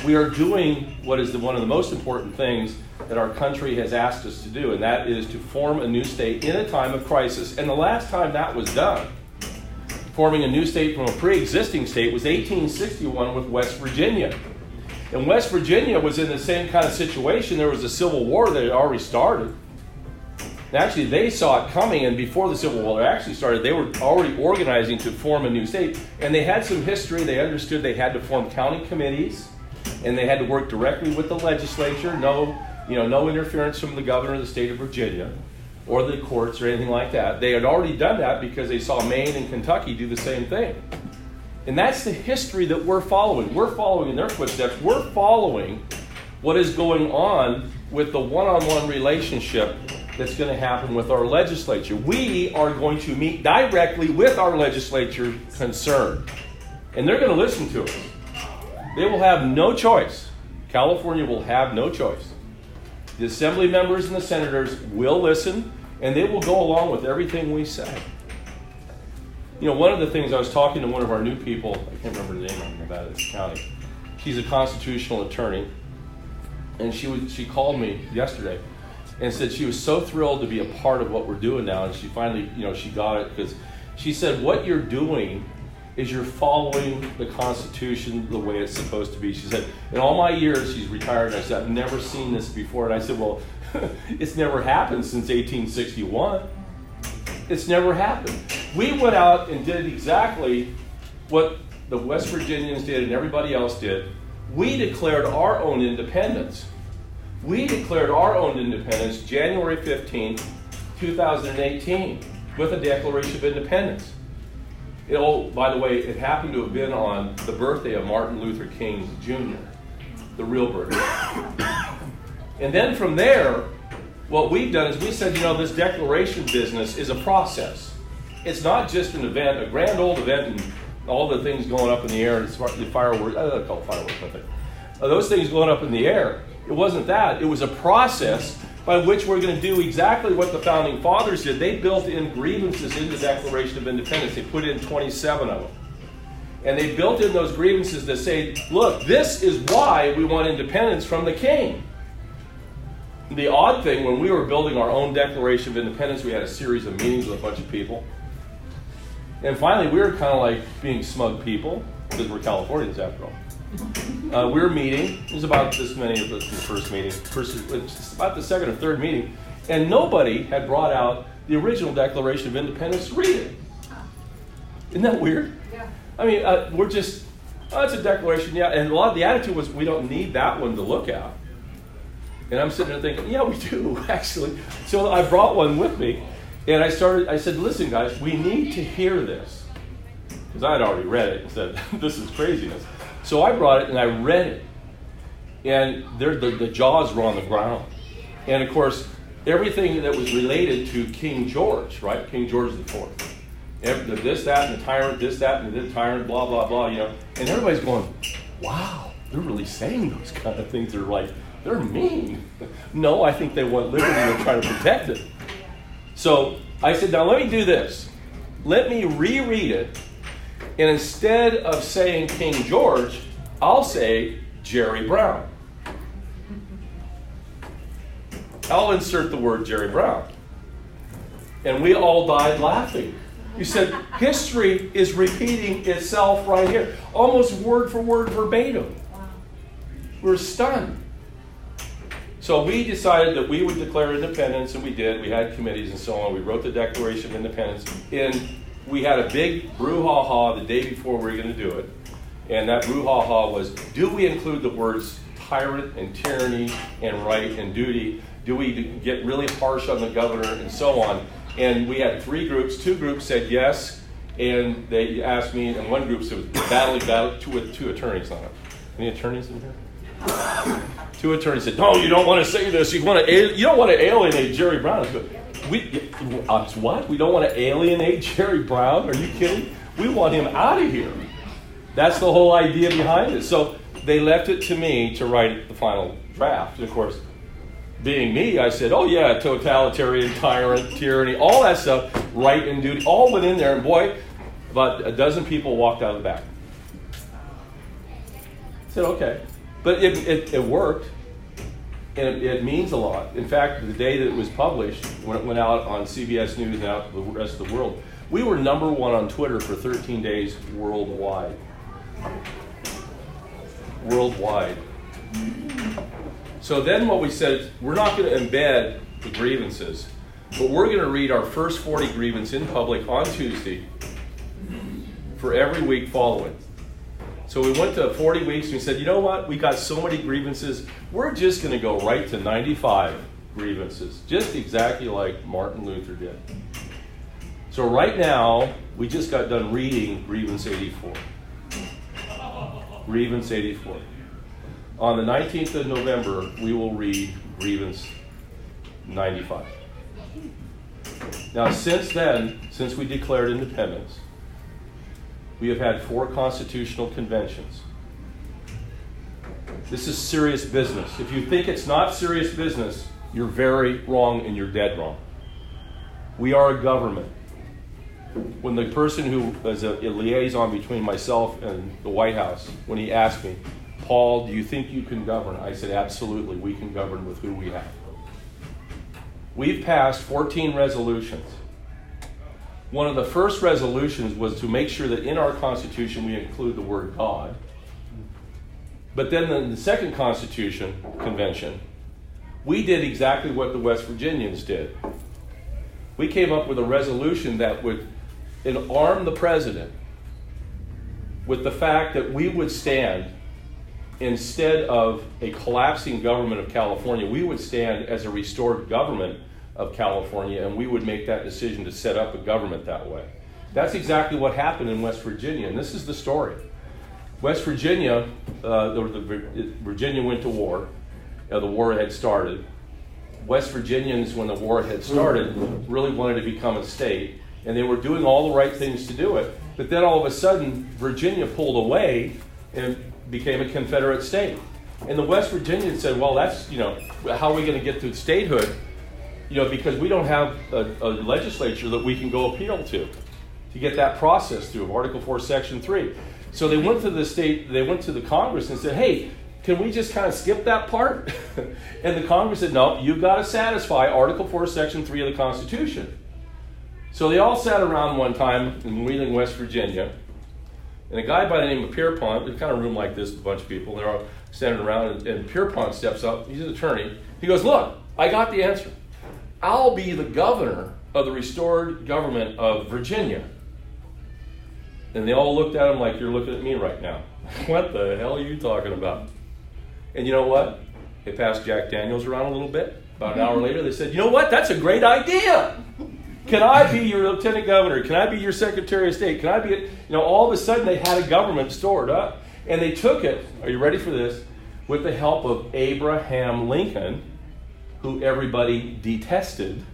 We are doing what is one of the most important things that our country has asked us to do, and that is to form a new state in a time of crisis. And the last time that was done, forming a new state from a pre-existing state, was 1861 with West Virginia. And West Virginia was in the same kind of situation. There was a civil war that had already started. And actually, they saw it coming, and before the Civil War actually started, they were already organizing to form a new state. And they had some history. They understood they had to form county committees, and they had to work directly with the legislature. No interference from the governor of the state of Virginia or the courts or anything like that. They had already done that because they saw Maine and Kentucky do the same thing. And that's the history that we're following. We're following in their footsteps. We're following what is going on with the one-on-one relationship that's going to happen with our legislature. We are going to meet directly with our legislature concerned. And they're going to listen to us. They will have no choice. California will have no choice. The assembly members and the senators will listen, and they will go along with everything we say. You know, one of the things, I was talking to one of our new people, I can't remember the name of Nevada County. She's a constitutional attorney, and she called me yesterday and said she was so thrilled to be a part of what we're doing now, and she finally, she got it, because she said, what you're doing is you're following the Constitution the way it's supposed to be. She said, in all my years, she's retired, and I said, I've never seen this before. And I said, well, it's never happened since 1861. It's never happened. We went out and did exactly what the West Virginians did and everybody else did. We declared our own independence. We declared our own independence January 15th, 2018, with a Declaration of Independence. By the way, it happened to have been on the birthday of Martin Luther King Jr., the real birthday. And then from there, what we've done is we said, this declaration business is a process. It's not just an event, a grand old event, and all the things going up in the air, the fireworks, I don't call it fireworks, I think. Those things going up in the air, it wasn't that. It was a process by which we're going to do exactly what the Founding Fathers did. They built in grievances in the Declaration of Independence. They put in 27 of them. And they built in those grievances that say, look, this is why we want independence from the king. The odd thing, when we were building our own Declaration of Independence, we had a series of meetings with a bunch of people. And finally, we were kind of like being smug people, because we're Californians after all. We were meeting. There's about this many of us in the first meeting. It's about the second or third meeting. And nobody had brought out the original Declaration of Independence to read it. Isn't that weird? Yeah. I mean, we're just, it's a declaration, yeah. And a lot of the attitude was, we don't need that one to look at. And I'm sitting there thinking, yeah, we do, actually. So I brought one with me. And I said, listen, guys, we need to hear this. Because I had already read it and said, this is craziness. So I brought it and I read it. And the jaws were on the ground. And of course, everything that was related to King George, right? King George IV. This, that, and the tyrant, this, that, and the tyrant, blah, blah, blah, And everybody's going, wow, they're really saying those kind of things. They're like, they're mean. No, I think they want liberty and try to protect it. So I said, now let me do this. Let me reread it. And instead of saying King George, I'll say Jerry Brown. I'll insert the word Jerry Brown. And we all died laughing. You said, history is repeating itself right here. Almost word for word verbatim. We're stunned. So we decided that we would declare independence, and we did. We had committees and so on. We wrote the Declaration of Independence. And we had a big brouhaha the day before we were going to do it. And that brouhaha was, do we include the words tyrant and tyranny and right and duty? Do we get really harsh on the governor and so on? And we had three groups. Two groups said yes, and they asked me, and one group said battle, two attorneys on it. Any attorneys in here? Two attorneys said, no, you don't want to say this. You don't want to alienate Jerry Brown. What? We don't want to alienate Jerry Brown? Are you kidding? We want him out of here. That's the whole idea behind it. So they left it to me to write the final draft. And of course, being me, I said, oh yeah, totalitarian, tyrant, tyranny, all that stuff, right and duty, all went in there. And boy, about a dozen people walked out of the back. I said, okay. But it worked. And it means a lot. In fact, the day that it was published, when it went out on CBS News and out to the rest of the world, we were number one on Twitter for 13 days worldwide. Worldwide. So then what we said is, we're not going to embed the grievances. But we're going to read our first 40 grievance in public on Tuesday for every week following. So we went to 40 weeks and we said, you know what? We got so many grievances. We're just going to go right to 95 grievances, just exactly like Martin Luther did. So right now, we just got done reading Grievance 84. Grievance 84. On the 19th of November, we will read Grievance 95. Now, since then, since we declared independence, we have had 4 constitutional conventions. This is serious business. If you think it's not serious business, you're very wrong and you're dead wrong. We are a government. When the person who is a liaison between myself and the White House, when he asked me, Paul, do you think you can govern? I said, absolutely, we can govern with who we have. We've passed 14 resolutions. One of the first resolutions was to make sure that in our Constitution we include the word God. But then in the second Constitution Convention, we did exactly what the West Virginians did. We came up with a resolution that would arm the president with the fact that we would stand, instead of a collapsing government of California, we would stand as a restored government of California, and we would make that decision to set up a government that way. That's exactly what happened in West Virginia, and this is the story. West Virginia, Virginia went to war. The war had started. West Virginians, when the war had started, really wanted to become a state, and they were doing all the right things to do it. But then all of a sudden, Virginia pulled away and became a Confederate state. And the West Virginians said, well, that's, how are we going to get to statehood? Because we don't have a legislature that we can go appeal to get that process through, Article 4, Section 3. So they went to the Congress and said, hey, can we just kind of skip that part? And the Congress said, no, you've got to satisfy Article 4, Section 3 of the Constitution. So they all sat around one time in Wheeling, West Virginia, and a guy by the name of Pierpont, there's kind of a room like this, a bunch of people, they're all standing around, and Pierpont steps up, he's an attorney, he goes, look, I got the answer. I'll be the governor of the restored government of Virginia. And they all looked at him like you're looking at me right now. What the hell are you talking about? And you know what? They passed Jack Daniels around a little bit. About an hour later, they said, you know what? That's a great idea. Can I be your lieutenant governor? Can I be your secretary of state? Can I be, all of a sudden they had a government stored up. And they took it, are you ready for this? With the help of Abraham Lincoln, who everybody detested.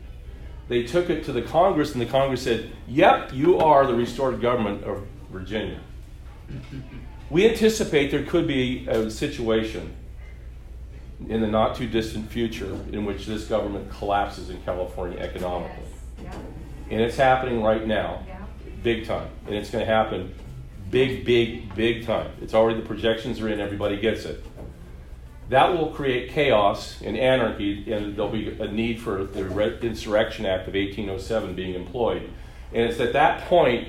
They took it to the Congress, and the Congress said, yep, you are the restored government of Virginia. We anticipate there could be a situation in the not too distant future in which this government collapses in California economically. Yes. And it's happening right now, big time. And it's going to happen big time. It's already, the projections are in, everybody gets it. That will create chaos and anarchy, and there'll be a need for the Insurrection Act of 1807 being employed. And it's at that point,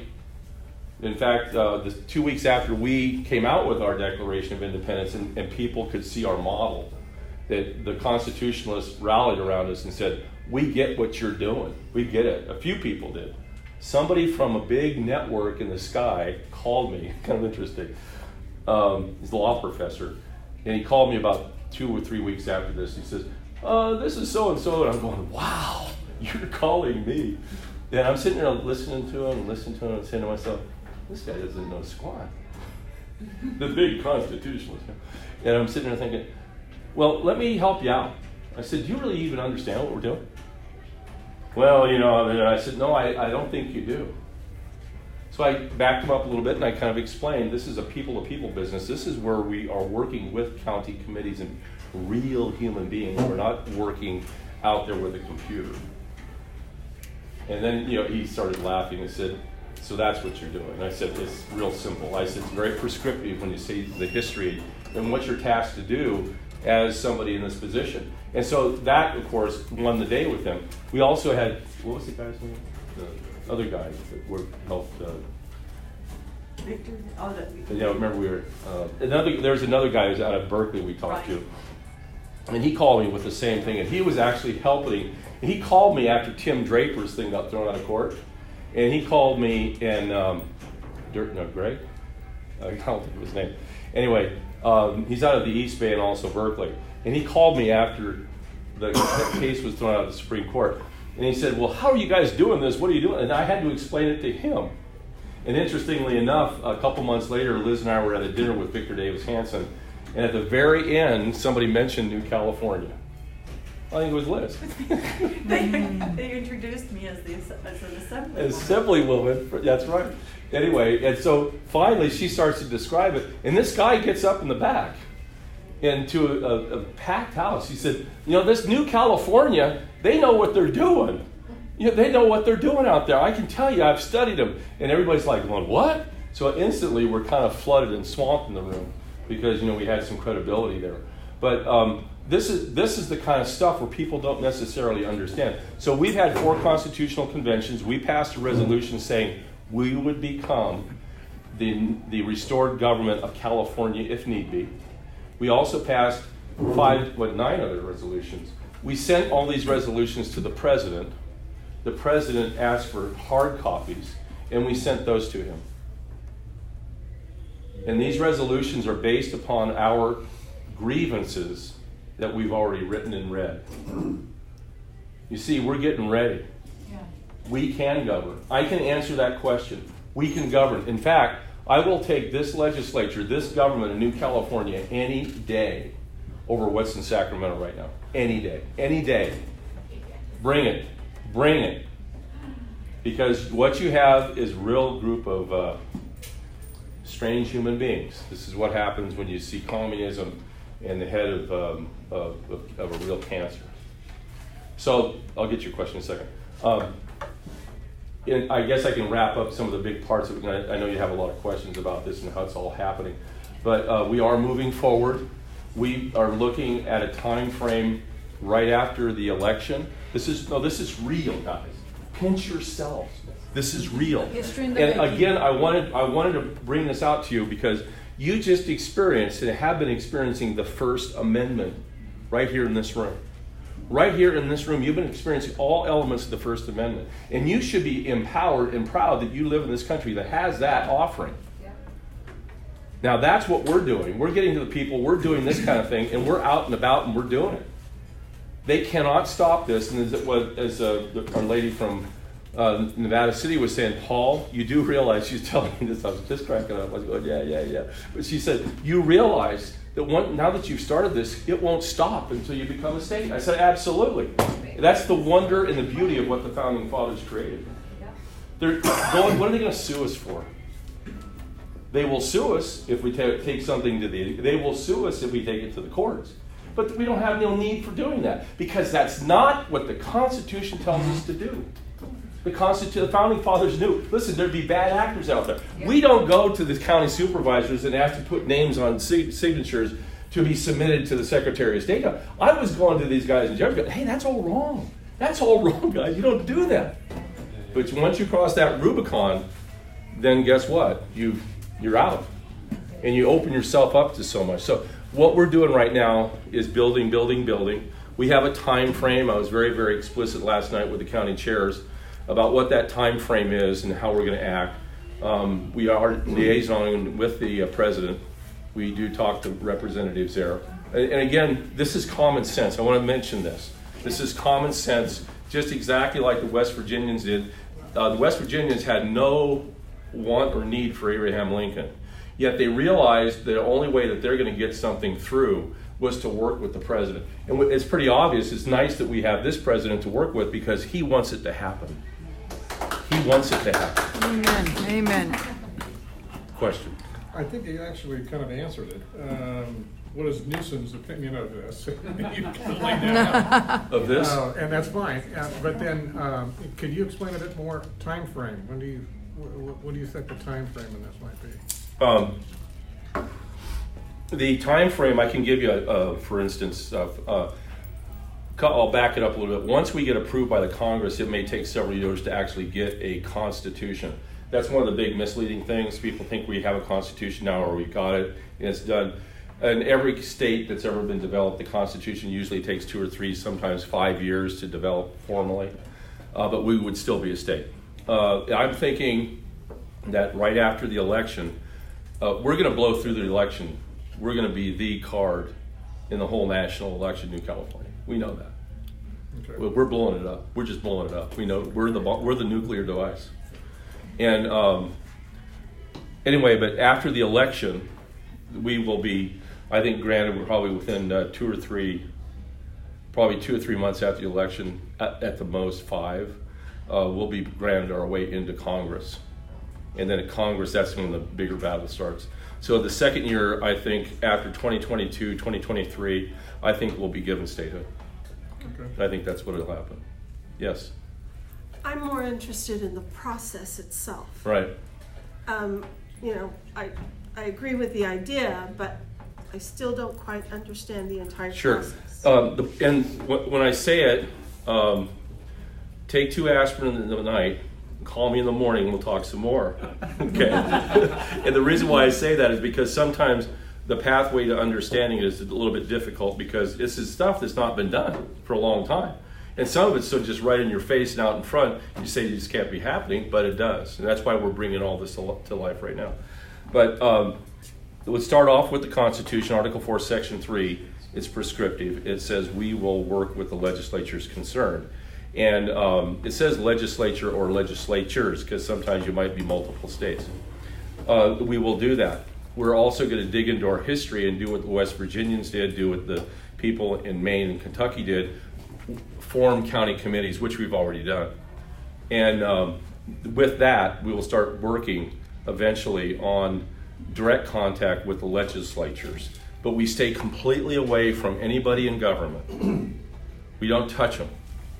in fact, 2 weeks after we came out with our Declaration of Independence and people could see our model, that the Constitutionalists rallied around us and said, we get what you're doing. We get it. A few people did. Somebody from a big network in the sky called me, kind of interesting. He's a law professor. And he called me about 2 or 3 weeks after this. He says, this is so-and-so. And I'm going, wow, you're calling me. And I'm sitting there listening to him and saying to myself, this guy doesn't know squat. The big constitutionalist. And I'm sitting there thinking, well, let me help you out. I said, do you really even understand what we're doing? Well, and I said, no, I don't think you do. So I backed him up a little bit and I kind of explained, this is a people-to-people business. This is where we are working with county committees and real human beings. We're not working out there with a computer. And then, he started laughing and said, so that's what you're doing. And I said, it's real simple. I said, it's very prescriptive when you see the history and what you're tasked to do as somebody in this position. And so that, of course, won the day with him. We also had, what was the guy's name? The other guy that helped. Victor? Oh, remember we were, there was another guy who was out of Berkeley we talked to. And he called me with the same thing, and he was actually helping. And he called me after Tim Draper's thing got thrown out of court, and he called me and Greg? I don't think of his name. Anyway, he's out of the East Bay and also Berkeley. And he called me after the case was thrown out of the Supreme Court. And he said, well, how are you guys doing this? What are you doing? And I had to explain it to him. And interestingly enough, a couple months later, Liz and I were at a dinner with Victor Davis Hanson. And at the very end, somebody mentioned New California. I think it was Liz. They introduced me as an assemblywoman. Assemblywoman, that's right. Anyway, and so finally she starts to describe it, and this guy gets up in the back into a packed house. He said, this New California, they know what they're doing. They know what they're doing out there. I can tell you, I've studied them. And everybody's like, going, what? So instantly we're kind of flooded and swamped in the room because, we had some credibility there. But this is the kind of stuff where people don't necessarily understand. So we've had 4 constitutional conventions. We passed a resolution saying we would become the restored government of California if need be. We also passed 9 other resolutions. We sent all these resolutions to the president. The president asked for hard copies, and we sent those to him. And these resolutions are based upon our grievances that we've already written and read. You see, we're getting ready. Yeah. We can govern. I can answer that question. We can govern. In fact, I will take this legislature, this government in New California any day over what's in Sacramento right now. Any day. Any day. Bring it. Bring it. Because what you have is a real group of strange human beings. This is what happens when you see communism in the head of a real cancer. So I'll get your question in a second. And I guess I can wrap up some of the big parts of it. I know you have a lot of questions about this and how it's all happening. But we are moving forward. We are looking at a time frame right after the election. This is real, guys. Pinch yourselves. This is real. And again, I wanted to bring this out to you because you just experienced and have been experiencing the First Amendment right here in this room. Right here in this room, you've been experiencing all elements of the First Amendment. And you should be empowered and proud that you live in this country that has that offering. Yeah. Now, that's what we're doing. We're getting to the people, we're doing this kind of thing, and we're out and about and we're doing it. They cannot stop this. And as our lady from Nevada City was saying, Paul, you do realize, she's telling me this, I was just cracking up. I was going, yeah. But she said, you realize that now that you've started this, it won't stop until you become a state. I said, absolutely. That's the wonder and the beauty of what the Founding Fathers created. They're going, what are they going to sue us for? They will sue us if we take something they will sue us if we take it to the courts. But we don't have no need for doing that because that's not what the Constitution tells us to do. The Founding Fathers knew, listen, there'd be bad actors out there. Yeah. We don't go to the county supervisors and ask to put names on signatures to be submitted to the Secretary of State. I was going to these guys and judges going, hey, that's all wrong. That's all wrong, guys. You don't do that. But once you cross that Rubicon, then guess what? You're out. And you open yourself up to so much. So what we're doing right now is building. We have a time frame. I was very, very explicit last night with the county chairs about what that time frame is and how we're going to act. We are liaisoning with the president. We do talk to representatives there. And again, this is common sense. I want to mention this. This is common sense, just exactly like the West Virginians did. The West Virginians had no want or need for Abraham Lincoln. Yet they realized the only way that they're going to get something through was to work with the president. And it's pretty obvious. It's nice that we have this president to work with because he wants it to happen. He wants it to happen. Amen. Question? I think you actually kind of answered it. What is Newsom's opinion of this? You can lay that out. Of this? And that's fine. But then, could you explain a bit more time frame? What do you think the time frame in this might be? The time frame I can give you, for instance, I'll back it up a little bit. Once we get approved by the Congress, it may take several years to actually get a constitution. That's one of the big misleading things. People think we have a constitution now or we got it and it's done. in every state that's ever been developed, the Constitution usually takes 2 or 3, sometimes 5 years to develop formally, but we would still be a state. I'm thinking that right after the election, we're going to blow through the election. We're going to be the card in the whole national election in New California. We know that. Okay. We're blowing it up. We're just blowing it up. We know we're the nuclear device. And anyway, but after the election, we will be, I think, granted, we're probably within 2 or 3 months after the election, at the most 5, we'll be granted our way into Congress. And then at Congress, that's when the bigger battle starts. So the second year, I think, after 2022, 2023, I think we'll be given statehood. Okay. I think that's what will happen. Yes. I'm more interested in the process itself. Right. You know, I agree with the idea, but I still don't quite understand the entire Sure. process. And when I say it, take 2 aspirin in the night, call me in the morning, we'll talk some more. Okay. And the reason why I say that is because sometimes the pathway to understanding it is a little bit difficult because this is stuff that's not been done for a long time. And some of it's so just right in your face and out in front, you say this can't be happening, but it does. And that's why we're bringing all this to life right now. But let's start off with the Constitution, Article 4, Section 3. It's prescriptive. It says we will work with the legislatures concerned. And it says legislature or legislatures because sometimes you might be multiple states. We will do that. We're also going to dig into our history and do what the West Virginians did, do what the people in Maine and Kentucky did, form county committees, which we've already done. And with that, we will start working eventually on direct contact with the legislatures. But we stay completely away from anybody in government. We don't touch them.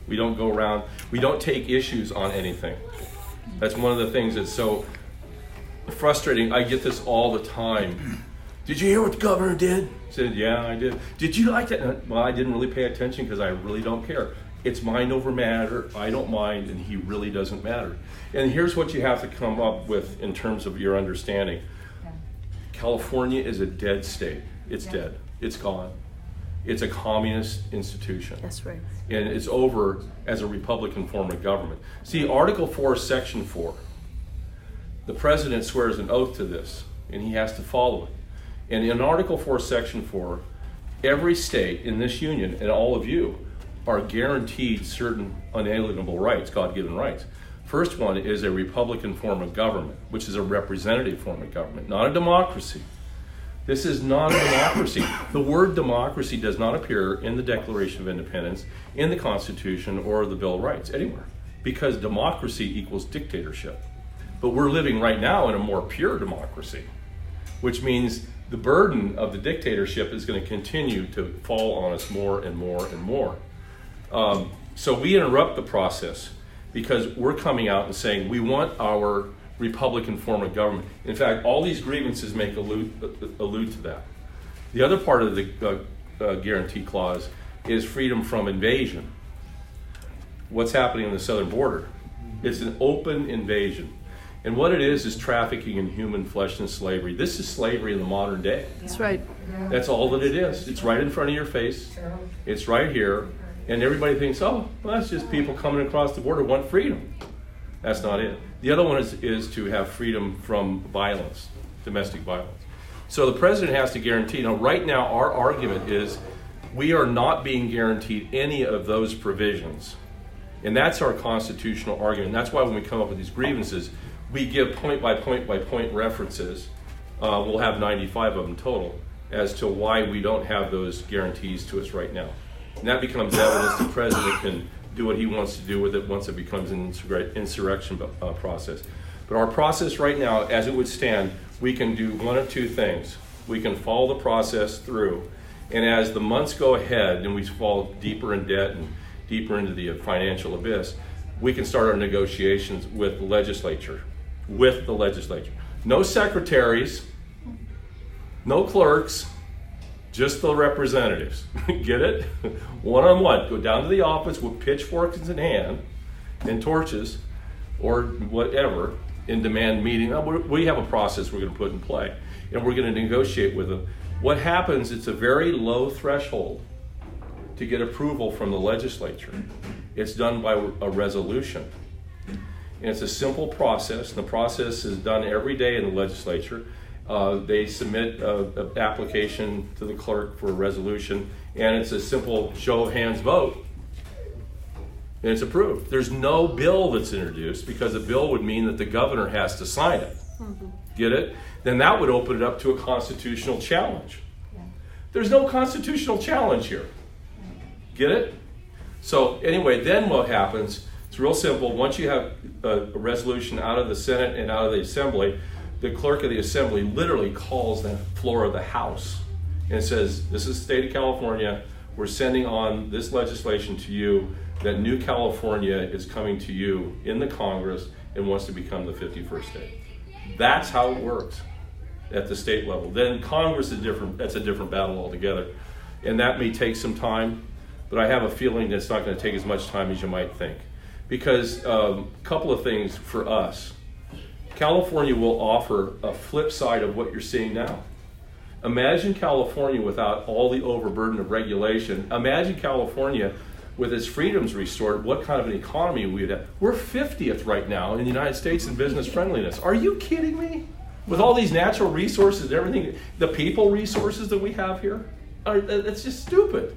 We don't go around. We don't take issues on anything. That's one of the things that's so frustrating. I get this all the time. Did you hear what the governor did? I said, yeah, I did. Did you like that? Well, I didn't really pay attention because I really don't care. It's mind over matter. I don't mind, and he really doesn't matter. And here's what you have to come up with in terms of your understanding. California is a dead state. It's dead. It's gone. It's a communist institution. That's right. And it's over as a Republican form of government. See, Article 4, Section 4, the president swears an oath to this, and he has to follow it. And in Article 4, Section 4, every state in this union, and all of you, are guaranteed certain unalienable rights, God-given rights. First one is a Republican form of government, which is a representative form of government, not a democracy. This is not a democracy. The word democracy does not appear in the Declaration of Independence, in the Constitution, or the Bill of Rights, anywhere, because democracy equals dictatorship. But we're living right now in a more pure democracy, which means the burden of the dictatorship is going to continue to fall on us more and more and more. So we interrupt the process because we're coming out and saying we want our Republican form of government. In fact, all these grievances allude to that. The other part of the guarantee clause is freedom from invasion. What's happening on the southern border? It's an open invasion. And what it is trafficking in human flesh and slavery. This is slavery in the modern day. That's right. That's all that it is. It's right in front of your face. It's right here. And everybody thinks, oh, well, that's just people coming across the border want freedom. That's not it. The other one is to have freedom from violence, domestic violence. So the president has to guarantee. Now, right now, our argument is we are not being guaranteed any of those provisions. And that's our constitutional argument. And that's why when we come up with these grievances, we give point by point references. We'll have 95 of them total as to why we don't have those guarantees to us right now. And that becomes evidence the president can do what he wants to do with it once it becomes an insurrection process. But our process right now, as it would stand, we can do one of two things. We can follow the process through, and as the months go ahead and we fall deeper in debt and deeper into the financial abyss, we can start our negotiations with the legislature. No secretaries, no clerks, just the representatives. Get it? One-on-one. Go down to the office with pitchforks in hand and torches or whatever and demand meeting. We have a process we're going to put in play. And we're going to negotiate with them What happens, it's a very low threshold to get approval from the legislature. It's done by a resolution. And it's a simple process. And the process is done every day in the legislature. They submit an application to the clerk for a resolution, and it's a simple show of hands vote. And it's approved. There's no bill that's introduced, because a bill would mean that the governor has to sign it. Get it? Then that would open it up to a constitutional challenge. There's no constitutional challenge here. Get it? So anyway, then what happens, it's real simple. Once you have a resolution out of the Senate and out of the Assembly, the clerk of the Assembly literally calls the floor of the House and says, this is the state of California. We're sending on this legislation to you that New California is coming to you in the Congress and wants to become the 51st state. That's how it works at the state level. Then Congress is different. That's a different battle altogether. And that may take some time, but I have a feeling that it's not going to take as much time as you might think. Because a couple of things for us. California will offer a flip side of what you're seeing now. Imagine California without all the overburden of regulation. Imagine California with its freedoms restored, what kind of an economy we'd have. We're 50th right now in the United States in business friendliness. Are you kidding me? With all these natural resources and everything, the people resources that we have here, it's just stupid.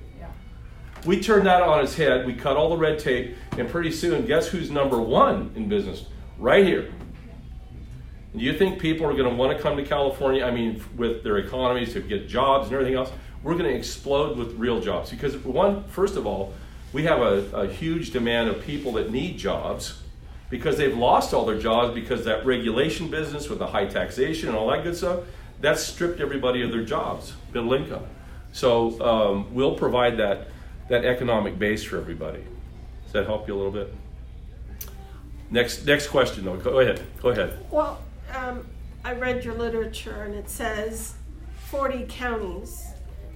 We turned that on its head, we cut all the red tape, and pretty soon, guess who's number one in business? Right here. Do you think people are going to want to come to California, I mean, with their economies to get jobs and everything else? We're going to explode with real jobs. Because first of all, we have a huge demand of people that need jobs because they've lost all their jobs because that regulation business with the high taxation and all that good stuff, that's stripped everybody of their jobs, middle income. So we'll provide that economic base for everybody. Does that help you a little bit? Next question, though. Go ahead. Well, I read your literature, and it says 40 counties.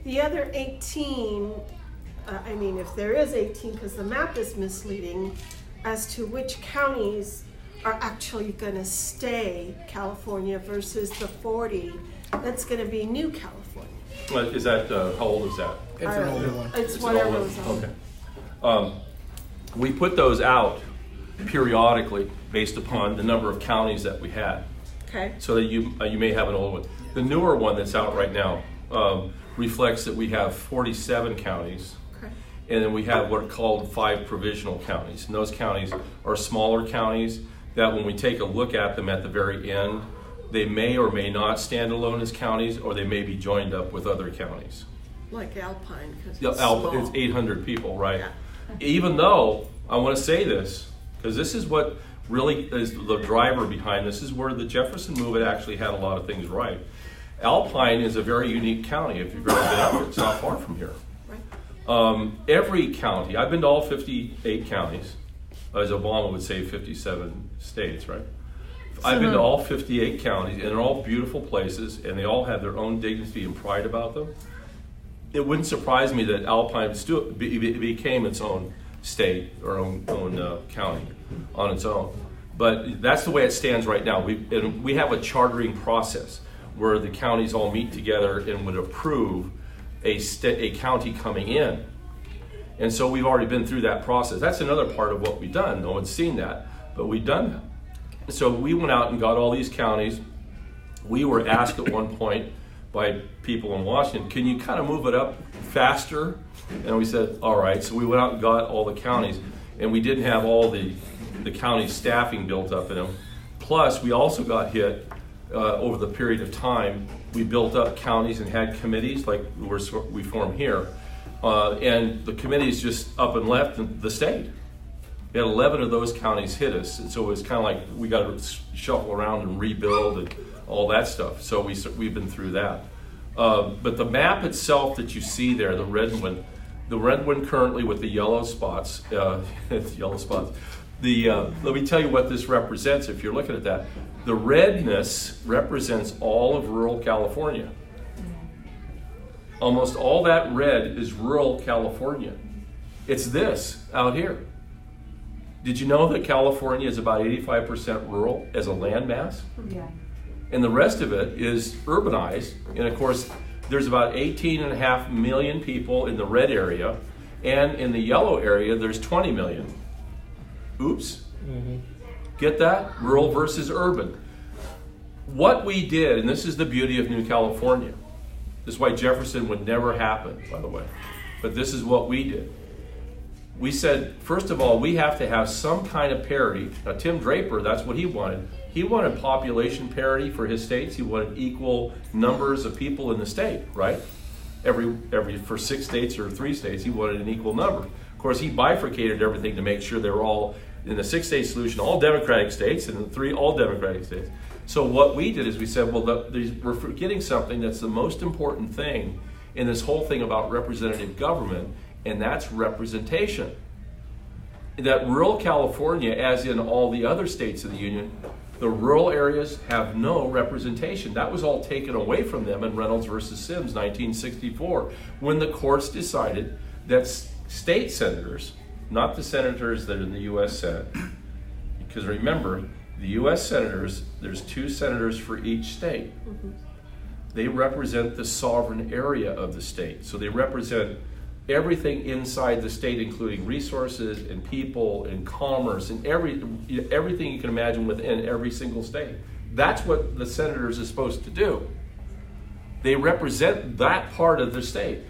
The other 18, if there is 18, because the map is misleading as to which counties are actually going to stay California versus the 40 that's going to be New California. Is that, how old is that? It's an older one. It's whatever was on. Okay. We put those out periodically based upon the number of counties that we had. Okay. So that you may have an old one. The newer one that's out right now reflects that we have 47 counties. Okay. And then we have what are called 5 provisional counties. And those counties are smaller counties that when we take a look at them at the very end, they may or may not stand alone as counties, or they may be joined up with other counties. Like Alpine, because It's 800 people, right? Yeah. Even though, I want to say this, because this is what really is the driver behind this, is where the Jefferson movement actually had a lot of things right. Alpine is a very unique county. If you've ever been out there, it's not far from here. Right. Every county, I've been to all 58 counties, as Obama would say, 57 states, right? I've been to all 58 counties, and they're all beautiful places, and they all have their own dignity and pride about them. It wouldn't surprise me that Alpine still became its own state or own county on its own. But that's the way it stands right now. We have a chartering process where the counties all meet together and would approve a county coming in. And so we've already been through that process. That's another part of what we've done. No one's seen that, but we've done that. So we went out and got all these counties. We were asked at one point by people in Washington, can you kind of move it up faster? And we said, all right. So we went out and got all the counties, and we didn't have all the county staffing built up in them. Plus, we also got hit over the period of time. We built up counties and had committees like we form here. And the committees just up and left the state. We had 11 of those counties hit us, and so it was kind of like we got to shuffle around and rebuild and all that stuff. So we've been through that. But the map itself that you see there, the red one currently with the yellow spots, yellow spots. Let me tell you what this represents. If you're looking at that, the redness represents all of rural California. Almost all that red is rural California. It's this out here. Did you know that California is about 85% rural as a landmass? Yeah. And the rest of it is urbanized. And of course, there's about 18.5 million people in the red area, and in the yellow area, there's 20 million. Oops. Get that? Rural versus urban. What we did, and this is the beauty of New California. This is why Jefferson would never happen, by the way. But this is what we did. We said, first of all, we have to have some kind of parity. Now, Tim Draper, that's what he wanted. He wanted population parity for his states. He wanted equal numbers of people in the state, right? Every for 6 states or 3 states, he wanted an equal number. Of course, he bifurcated everything to make sure they were all, in the 6-state solution, all Democratic states, and in the 3, all Democratic states. So what we did is we said, well, we're forgetting something that's the most important thing in this whole thing about representative government, and that's representation. That rural California, as in all the other states of the Union, the rural areas have no representation. That was all taken away from them in Reynolds versus Sims, 1964, when the courts decided that state senators, not the senators that are in the U.S. Senate, because remember, the U.S. senators, there's 2 senators for each state. They represent the sovereign area of the state. So they represent everything inside the state, including resources and people and commerce and everything you can imagine within every single state. That's what the senators are supposed to do. They represent that part of the state.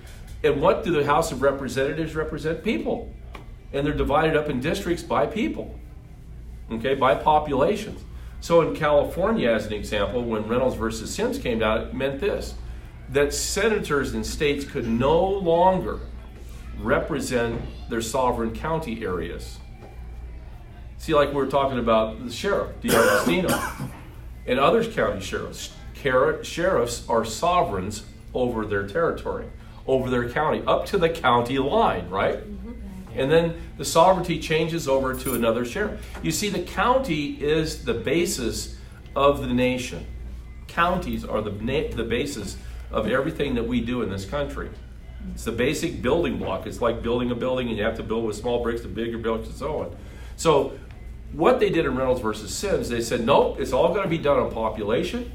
And what do the House of Representatives represent? People. And they're divided up in districts by people, okay, by populations. So in California, as an example, when Reynolds versus Sims came out, it meant this, that senators in states could no longer represent their sovereign county areas. See, like we were talking about the sheriff, D'Agostino, and other county sheriffs. Sheriffs are sovereigns over their territory, over their county, up to the county line, right? And then the sovereignty changes over to another sheriff. You see, the county is the basis of the nation. Counties are the basis of everything that we do in this country. It's the basic building block. It's like building a building, and you have to build with small bricks to bigger bricks and so on. So what they did in Reynolds versus Sims, they said, nope, it's all going to be done on population.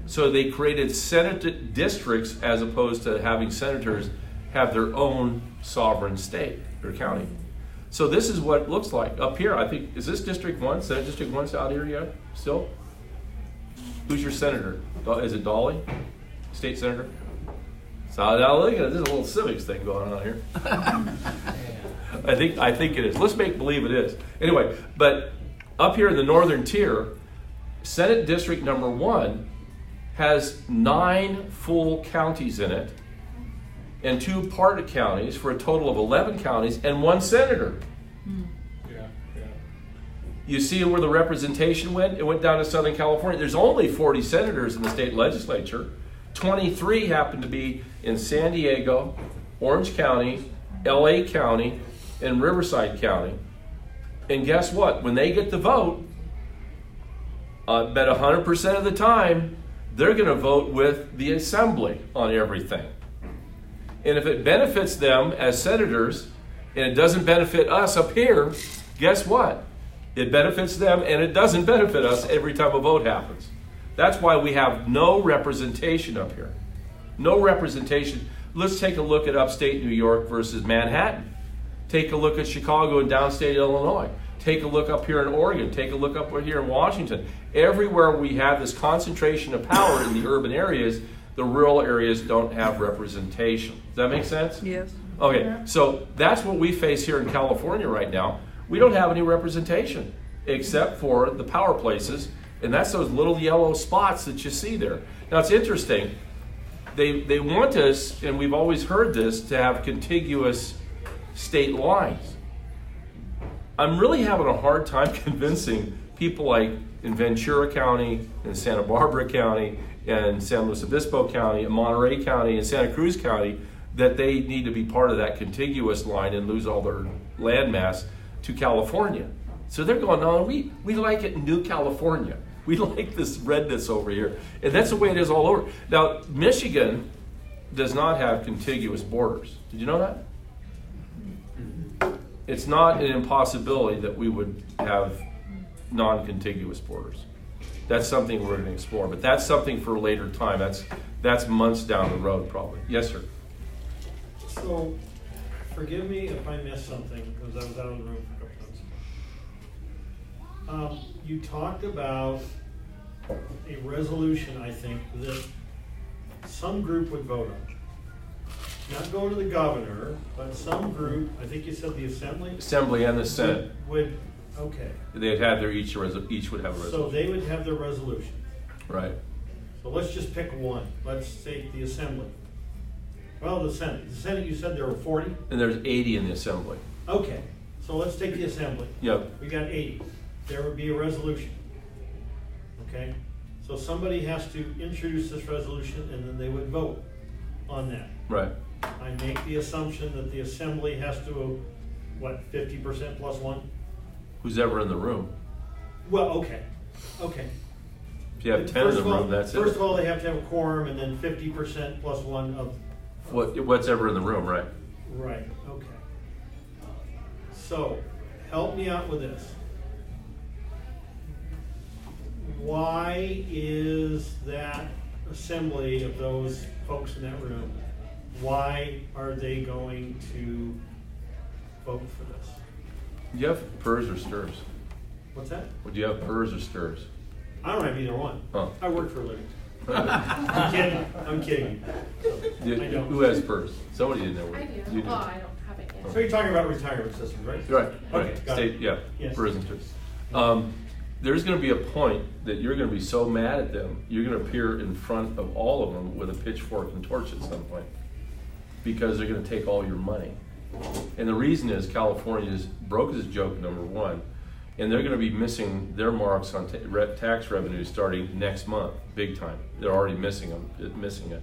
So they created Senate districts as opposed to having senators have their own sovereign state or county. So this is what it looks like. Up here, I think, is this District 1? Senate District 1's out here yet? Still? Who's your senator? Is it Dolly? State senator? So now look at it. There's a little civics thing going on here. I think it is. Let's make believe it is. Anyway, but up here in the northern tier, Senate District number 1 has 9 full counties in it and 2 part counties for a total of 11 counties and 1 senator. You see where the representation went? It went down to Southern California. There's only 40 senators in the state legislature. 23 happen to be in San Diego, Orange County, LA County, and Riverside County. And guess what? When they get the vote, I bet 100% of the time, they're going to vote with the assembly on everything. And if it benefits them as senators, and it doesn't benefit us up here, guess what? It benefits them, and it doesn't benefit us every time a vote happens. That's why we have no representation up here. No representation. Let's take a look at upstate New York versus Manhattan. Take a look at Chicago and downstate Illinois. Take a look up here in Oregon. Take a look up here in Washington. Everywhere we have this concentration of power in the urban areas, the rural areas don't have representation. Does that make sense? Yes. Okay, so that's what we face here in California right now. We don't have any representation except for the power places, and that's those little yellow spots that you see there. Now it's interesting. They want us, and we've always heard this, to have contiguous state lines. I'm really having a hard time convincing people like in Ventura County, in Santa Barbara County, and San Luis Obispo County, and Monterey County, and Santa Cruz County that they need to be part of that contiguous line and lose all their land mass to California. So they're going, no, we like it in New California. We like this redness over here. And that's the way it is all over. Now, Michigan does not have contiguous borders. Did you know that? It's not an impossibility that we would have non-contiguous borders. That's something we're going to explore, but that's something for a later time. That's months down the road, probably. Yes, sir. So, forgive me if I missed something, because I was out of the room for a couple months. You talked about a resolution, I think, that some group would vote on. Not go to the governor, but some group, I think you said the Assembly? Assembly and the Senate. Would, okay. They'd have their each would have a resolution. So they would have their resolution. Right. So let's just pick one. Let's take the Assembly. Well, the Senate. The Senate, you said there were 40? And there's 80 in the Assembly. Okay, so let's take the Assembly. Yep. We got 80. There would be a resolution. Okay? So somebody has to introduce this resolution and then they would vote on that. Right. I make the assumption that the Assembly has to, 50% plus one? Who's ever in the room? Well, okay. If you have 10 in the room, that's it. First of all, they have to have a quorum and then 50% plus one of. What's ever in the room, right? Right, okay. So, help me out with this. Why is that assembly of those folks in that room, why are they going to vote for this? Do you have PERS or STIRS? What's that? Would you have PERS or STIRS? I don't have either one. Oh. I work for a living. I'm kidding. I don't. Who has PERS? Somebody didn't know. I do. You do. Well, I don't have it yet. So you're talking about retirement systems, right? Right. Okay, Right. got State, it. yeah. Yes. PERS and STIRS. There's going to be a point that you're going to be so mad at them, you're going to appear in front of all of them with a pitchfork and torch at some point, because they're going to take all your money. And the reason is California's broke as a joke, number one, and they're going to be missing their marks on tax revenue starting next month, big time. They're already missing it.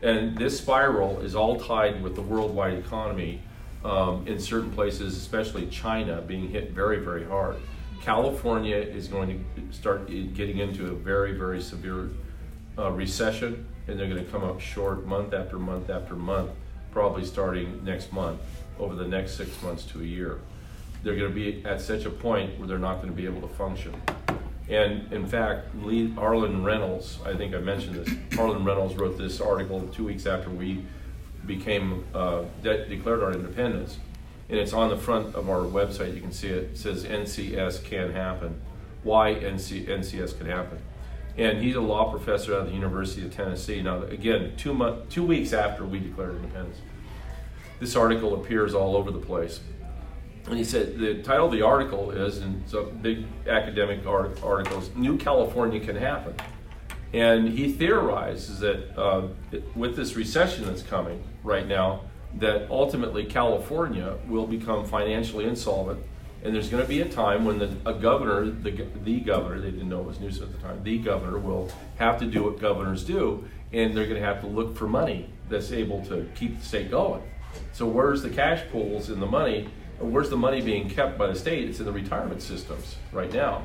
And this spiral is all tied with the worldwide economy in certain places, especially China, being hit very, very hard. California is going to start getting into a very, very severe recession, and they're going to come up short month after month after month, probably starting next month, over the next 6 months to a year. They're going to be at such a point where they're not going to be able to function. And in fact, Harlan Reynolds, I think I mentioned this, Harlan Reynolds wrote this article 2 weeks after we became, declared our independence. And it's on the front of our website, you can see it. It says NCS can happen. Why NCS can happen. And he's a law professor out of the University of Tennessee. Now, again, 2 weeks after we declared independence. This article appears all over the place. And he said, the title of the article is, and it's a big academic article, is New California Can Happen. And he theorizes that with this recession that's coming right now, that ultimately California will become financially insolvent, and there's going to be a time when the governor, they didn't know it was news at the time, the governor will have to do what governors do, and they're going to have to look for money that's able to keep the state going. So where's the cash pools in the money, and where's the money being kept by the state? It's in the retirement systems right now.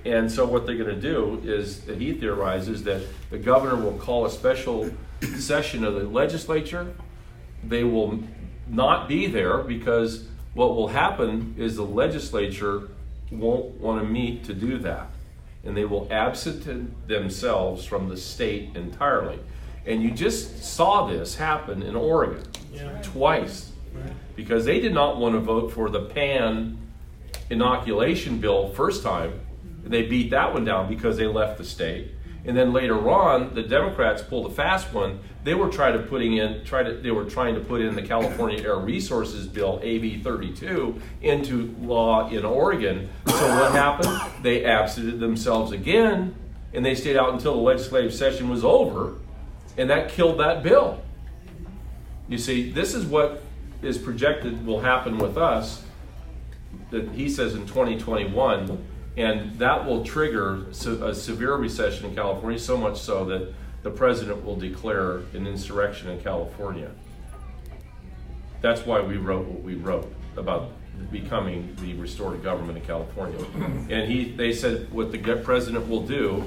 And so what they're going to do is, that he theorizes, that the governor will call a special session of the legislature. They will not be there because what will happen is the legislature won't want to meet to do that. And they will absent themselves from the state entirely. And you just saw this happen in Oregon twice, because they did not want to vote for the PAN inoculation bill first time. They beat that one down because they left the state. And then later on, the Democrats pulled a fast one. They were trying to put in the California Air Resources Bill, AB 32, into law in Oregon. So what happened? They absented themselves again, and they stayed out until the legislative session was over, and that killed that bill. You see, this is what is projected will happen with us, that he says in 2021. And that will trigger a severe recession in California, so much so that the president will declare an insurrection in California. That's why we wrote what we wrote about becoming the restored government in California. And they said what the president will do,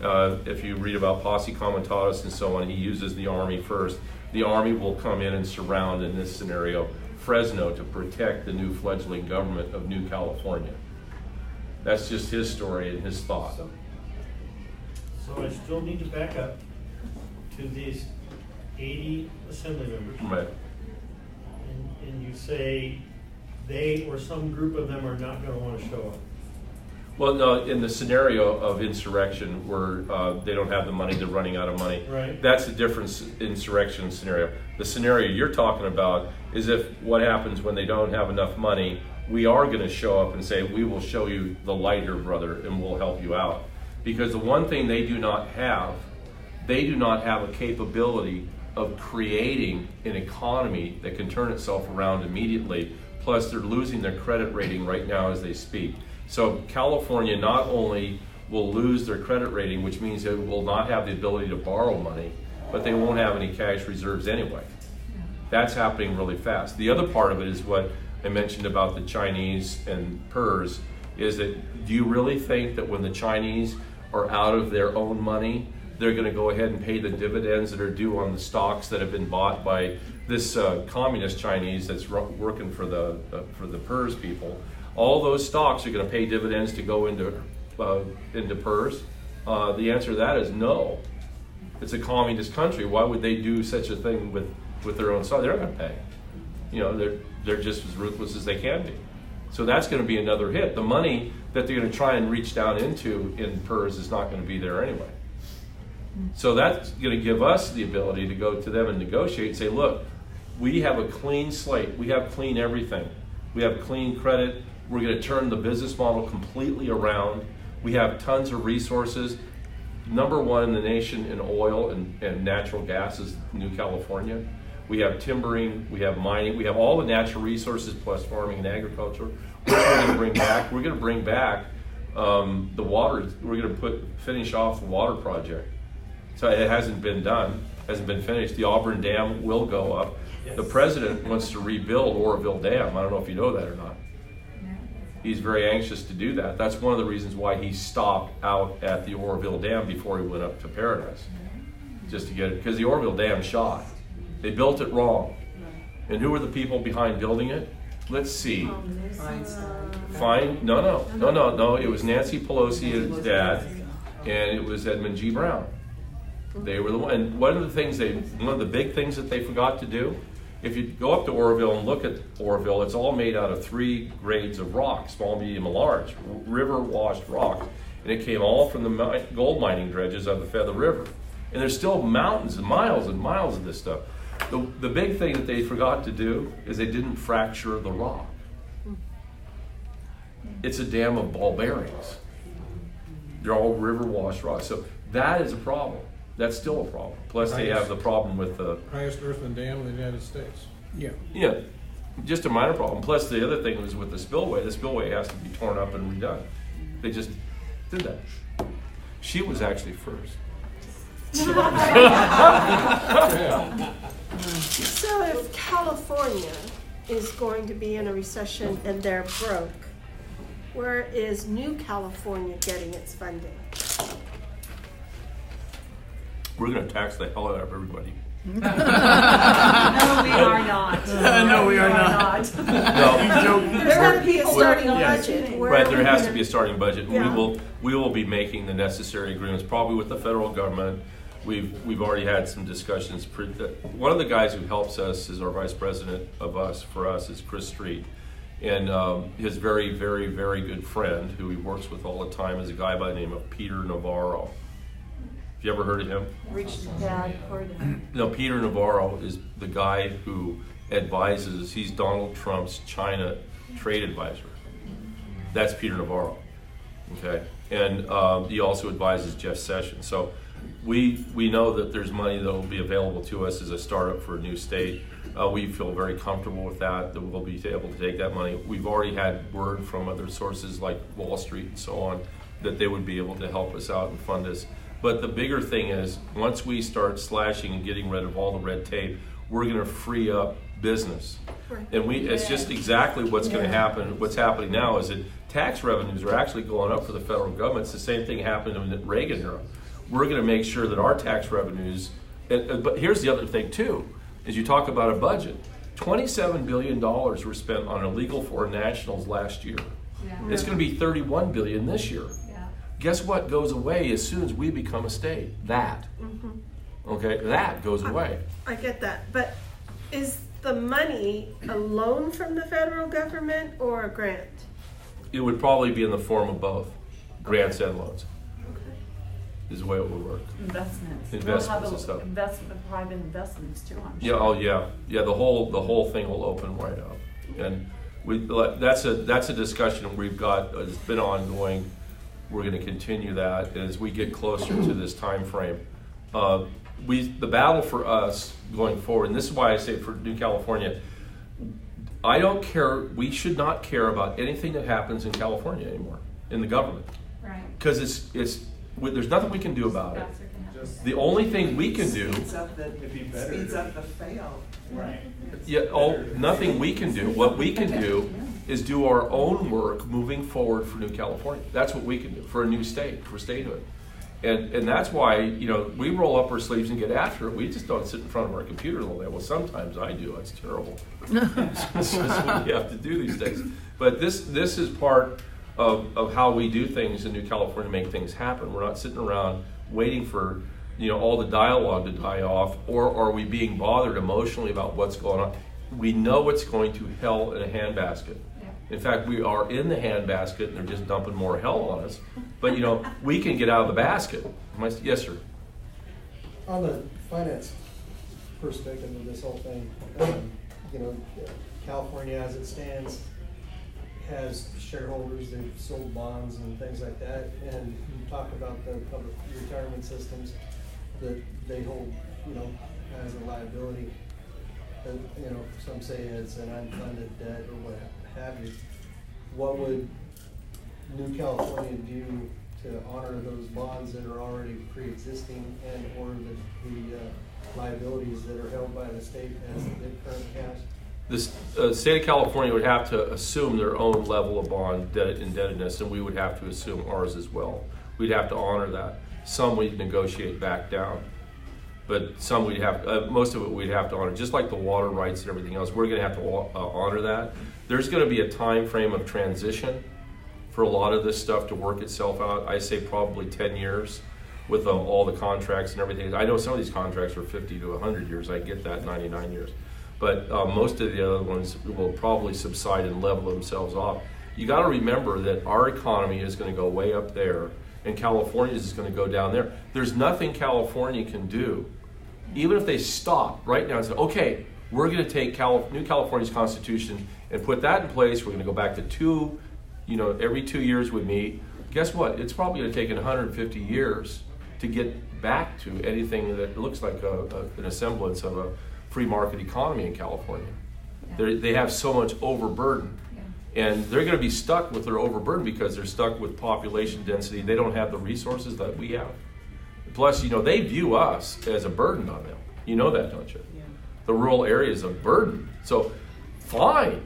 if you read about posse comitatus and so on, he uses the Army first. The Army will come in and surround, in this scenario, Fresno to protect the new fledgling government of New California. That's just his story and his thought. So I still need to back up to these 80 assembly members. Right. And you say they or some group of them are not going to want to show up. Well, no, in the scenario of insurrection where they don't have the money, they're running out of money. Right. That's a different insurrection scenario. The scenario you're talking about is if what happens when they don't have enough money, we are going to show up and say, we will show you the light here, brother, and we'll help you out. Because the one thing they do not have a capability of creating an economy that can turn itself around immediately. Plus, they're losing their credit rating right now as they speak. So California not only will lose their credit rating, which means they will not have the ability to borrow money, but they won't have any cash reserves anyway. That's happening really fast. The other part of it is what I mentioned about the Chinese and PERS, is that do you really think that when the Chinese are out of their own money, they're going to go ahead and pay the dividends that are due on the stocks that have been bought by this communist Chinese that's working for the PERS people? All those stocks are going to pay dividends to go into PERS. The answer to that is no. It's a communist country. Why would they do such a thing with their own stock? They're not going to pay. You know, they're just as ruthless as they can be. So that's going to be another hit. The money that they're going to try and reach down into in PERS is not going to be there anyway. So that's going to give us the ability to go to them and negotiate and say, look, we have a clean slate. We have clean everything. We have clean credit. We're going to turn the business model completely around. We have tons of resources. Number one in the nation in oil and natural gas is New California. We have timbering, we have mining, we have all the natural resources plus farming and agriculture. Which we're going to bring back. We're going to bring back the water. We're going to finish off the water project. So it hasn't been done, hasn't been finished. The Auburn Dam will go up. Yes. The president wants to rebuild Oroville Dam. I don't know if you know that or not. He's very anxious to do that. That's one of the reasons why he stopped out at the Oroville Dam before he went up to Paradise. Just to get it, because the Oroville Dam shot. They built it wrong. And who were the people behind building it? Let's see. No. It was Nancy Pelosi and his dad, and it was Edmund G. Brown. They were the one. And one of the big things that they forgot to do, if you go up to Oroville and look at Oroville, it's all made out of 3 grades of rock, small, medium, and large, river-washed rock. And it came all from the gold mining dredges of the Feather River. And there's still mountains and miles of this stuff. The big thing that they forgot to do is they didn't fracture the rock. It's a dam of ball bearings. They're all river-washed rock. So that is a problem. That's still a problem. Plus they have the problem with the highest earthen dam in the United States. Yeah, just a minor problem. Plus the other thing was with the spillway. The spillway has to be torn up and redone. They just did that. She was actually first. So if California is going to be in a recession and they're broke, where is New California getting its funding? We're going to tax the hell out of everybody. No, we are not. No, we are not. No. There's got to be a starting budget. Right, there has to be a starting budget. Yeah. We will be making the necessary agreements, probably with the federal government. We've already had some discussions. One of the guys who helps us is our vice president for us is Chris Street. And his very, very, very good friend, who he works with all the time, is a guy by the name of Peter Navarro. Have you ever heard of him? No, Peter Navarro is the guy who advises, he's Donald Trump's China trade advisor. That's Peter Navarro, okay? And he also advises Jeff Sessions. So we know that there's money that will be available to us as a startup for a new state. We feel very comfortable with that we'll be able to take that money. We've already had word from other sources like Wall Street and so on that they would be able to help us out and fund us. But the bigger thing is, once we start slashing and getting rid of all the red tape, we're going to free up business. Right. And it's just exactly what's going to happen. What's happening now is that tax revenues are actually going up for the federal government. It's the same thing happened in the Reagan era. We're going to make sure that our tax revenues, but here's the other thing too, is you talk about a budget. $27 billion were spent on illegal foreign nationals last year. Yeah. It's going to be $31 billion this year. Guess what goes away as soon as we become a state? That. Okay, that goes away. I get that, but is the money a loan from the federal government or a grant? It would probably be in the form of both, grants and loans. Okay. Is the way it would work. Investments. Investments We'll have and stuff. private investments too, I'm Yeah, sure. oh yeah. The whole thing will open right up, and that's a discussion we've got. It's been ongoing. We're going to continue that as we get closer to this time frame. The battle for us going forward, and this is why I say for New California, I don't care. We should not care about anything that happens in California anymore in the government, Right. because there's nothing we can do about it. The only thing we can do, Speeds up the fail. Right. nothing we can do. What we can do is do our own work moving forward for New California. That's what we can do for a new state, for statehood. And that's why, we roll up our sleeves and get after it. We just don't sit in front of our computer all day. Well, sometimes I do. It's terrible. It's just what we have to do these days. But this is part of how we do things in New California to make things happen. We're not sitting around waiting for all the dialogue to die off, or are we being bothered emotionally about what's going on? We know it's going to hell in a handbasket. In fact, we are in the handbasket, and they're just dumping more hell on us. But we can get out of the basket. Yes, sir. On the finance perspective of this whole thing, California as it stands has shareholders, they've sold bonds and things like that, and you talk about the public retirement systems that they hold, as a liability. Some say it's an unfunded debt or what have you. What would New California do to honor those bonds that are already pre-existing and or the liabilities that are held by the state as it currently has? The state of California would have to assume their own level of bond indebtedness, and we would have to assume ours as well. We'd have to honor that. Some we'd negotiate back down, but some we'd have, most of it we'd have to honor. Just like the water rights and everything else, we're going to have to honor that. There's going to be a time frame of transition for a lot of this stuff to work itself out. I say probably 10 years with all the contracts and everything. I know some of these contracts are 50 to 100 years. I get that, 99 years. But most of the other ones will probably subside and level themselves off. You got to remember that our economy is going to go way up there, and California is going to go down there. There's nothing California can do, even if they stop right now and say, okay, we're going to take New California's Constitution and put that in place. We're going to go back to every 2 years we meet. Guess what? It's probably going to take 150 years to get back to anything that looks like an semblance of a free market economy in California. Yeah. They have so much overburden. Yeah. And they're going to be stuck with their overburden because they're stuck with population density. They don't have the resources that we have. Plus, they view us as a burden on them. You know that, don't you? Yeah. The rural area is a burden. So, fine.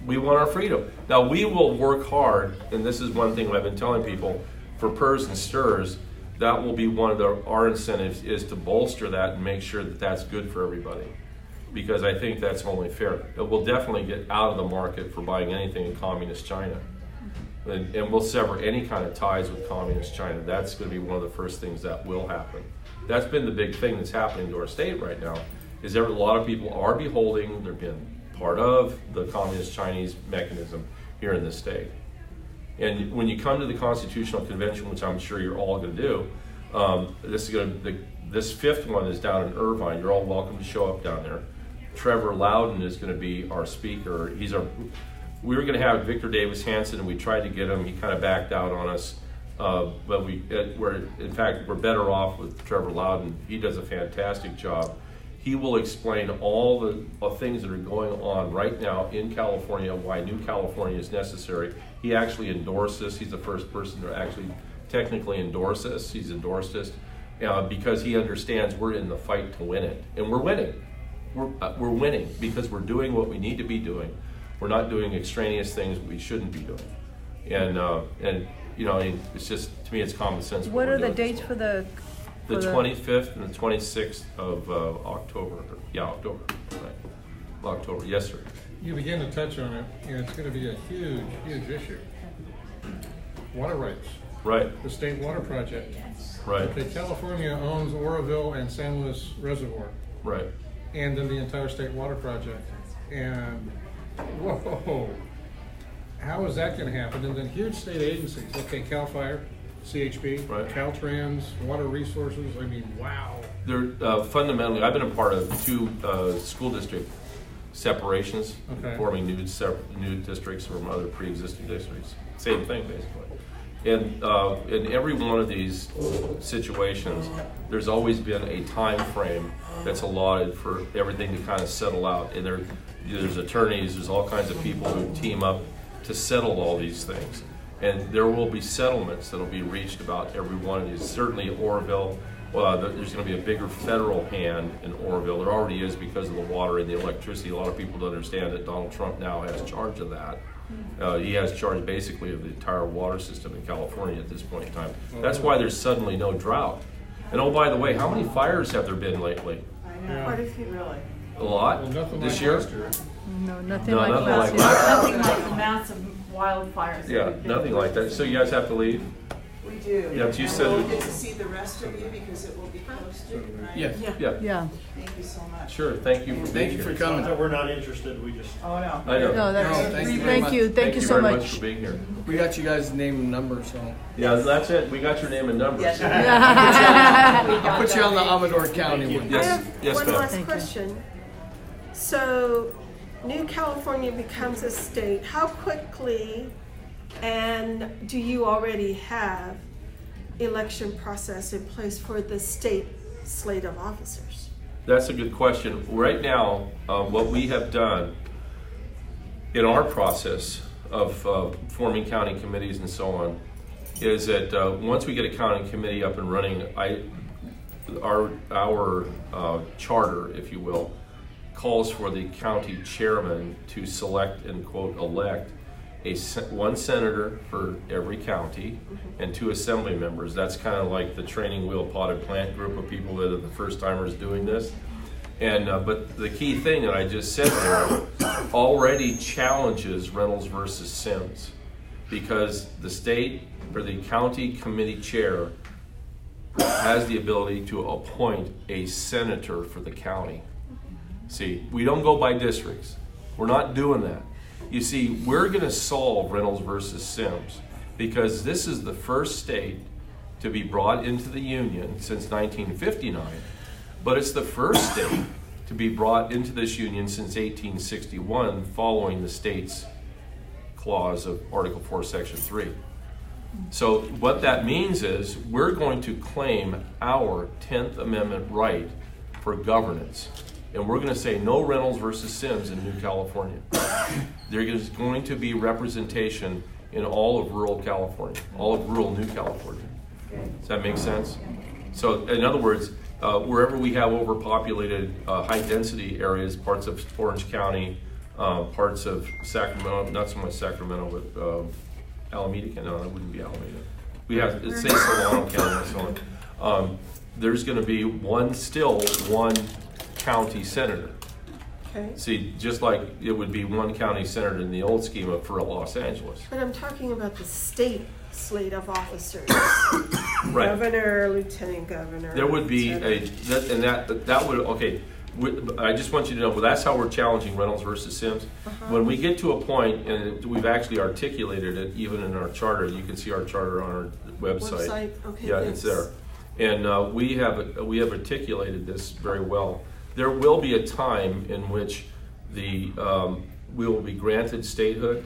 We want our freedom. Now, we will work hard, and this is one thing I've been telling people, for PERS and STIRS, that will be one of our incentives, is to bolster that and make sure that that's good for everybody. Because I think that's only fair. It will definitely get out of the market for buying anything in communist China. And we'll sever any kind of ties with communist China. That's going to be one of the first things that will happen. That's been the big thing that's happening to our state right now, is that a lot of people are beholding, they're being part of the communist Chinese mechanism here in this state. And when you come to the Constitutional Convention, which I'm sure you're all going to do, this fifth one is down in Irvine. You're all welcome to show up down there. Trevor Loudon is going to be our speaker. We were going to have Victor Davis Hanson, and we tried to get him. He kind of backed out on us. But we're better off with Trevor Loudon. He does a fantastic job. He will explain all the things that are going on right now in California, why New California is necessary. He actually endorsed this. He's the first person to actually technically endorse this. He's endorsed this because he understands we're in the fight to win it. And we're winning. We're winning because we're doing what we need to be doing. We're not doing extraneous things we shouldn't be doing. And it's just, to me, it's common sense. What are the dates for the... The 25th and the 26th of October. Yeah, October. Right. October, yes, sir. You begin to touch on it, it's going to be a huge, huge issue. Water rights. Right, the state water project. right, Okay, California owns Oroville and San Luis Reservoir, right. and then the entire state water project. And whoa, how is that going to happen? And then huge state agencies, okay, CAL FIRE, CHP, Right. Caltrans, Water Resources. I mean, wow. They're fundamentally, I've been a part of 2 school district separations, Okay. forming new districts from other pre-existing districts. Same thing, basically. And in every one of these situations, there's always been a time frame that's allotted for everything to kind of settle out. And there's attorneys, there's all kinds of people who team up to settle all these things. And there will be settlements that will be reached about every one of these. Certainly Oroville, there's going to be a bigger federal hand in Oroville. There already is because of the water and the electricity. A lot of people don't understand that Donald Trump now has charge of that. He has charge basically of the entire water system in California at this point in time. That's why there's suddenly no drought. And oh, by the way, how many fires have there been lately? Quite a few. Really? A lot? Well, nothing This like year? last year. No, nothing No, like nothing last like year. that. Nothing like the massive wildfires. that Yeah, we've been nothing through. like that. So you guys have to leave? We do. Yeah, but you And said- we'll get to see the rest of you because it will be posted, right? Yes. Yeah, Yeah. Thank you so much. sure. Thank you for Thank being you for here. It's not coming. that we're not interested, we just. Oh, no. I know. No, that's, No, thank you very much. thank you so very much. for being here. We got you guys' name and number, so Yeah, that's it. We got your name and number. Yes. I'll put you on the Amador County one. I Yes, have yes, one ma'am. last Thank you. question. So, New California becomes a state. How quickly, and do you already have election process in place for the state slate of officers? That's a good question. Right now, what we have done in our process of forming county committees and so on is that once we get a county committee up and running, our charter, if you will, calls for the county chairman to select and quote elect one senator for every county and 2 assembly members. That's kind of like the training wheel potted plant group of people that are the first timers doing this. And but the key thing that I just said there already challenges Reynolds versus Sims, because the state or the county committee chair has the ability to appoint a senator for the county. See, we don't go by districts. We're not doing that. You see, we're going to solve Reynolds versus Sims because this is the first state to be brought into the Union since 1959, but it's the first state to be brought into this Union since 1861 following the state's clause of Article 4, Section 3. So what that means is we're going to claim our 10th Amendment right for governance. And we're going to say no Reynolds versus Sims in New California. There is going to be representation in all of rural California, all of rural New California. Does that make sense? So in other words, wherever we have overpopulated high-density areas, parts of Orange County, parts of Sacramento, not so much Sacramento, but Alameda, no, that wouldn't be Alameda. We have, say Solano County and so on. There's going to be one county senator. Okay. See, just like it would be one county senator in the old schema for Los Angeles. But I'm talking about the state slate of officers. Right. Governor, lieutenant governor. There would be etc. that would, okay, I just want you to know, well, that's how we're challenging Reynolds versus Sims. When we get to a point, and we've actually articulated it even in our charter, you can see our charter on our website. Okay, Yeah, thanks. it's there. And we have articulated this very well. There will be a time in which we will be granted statehood,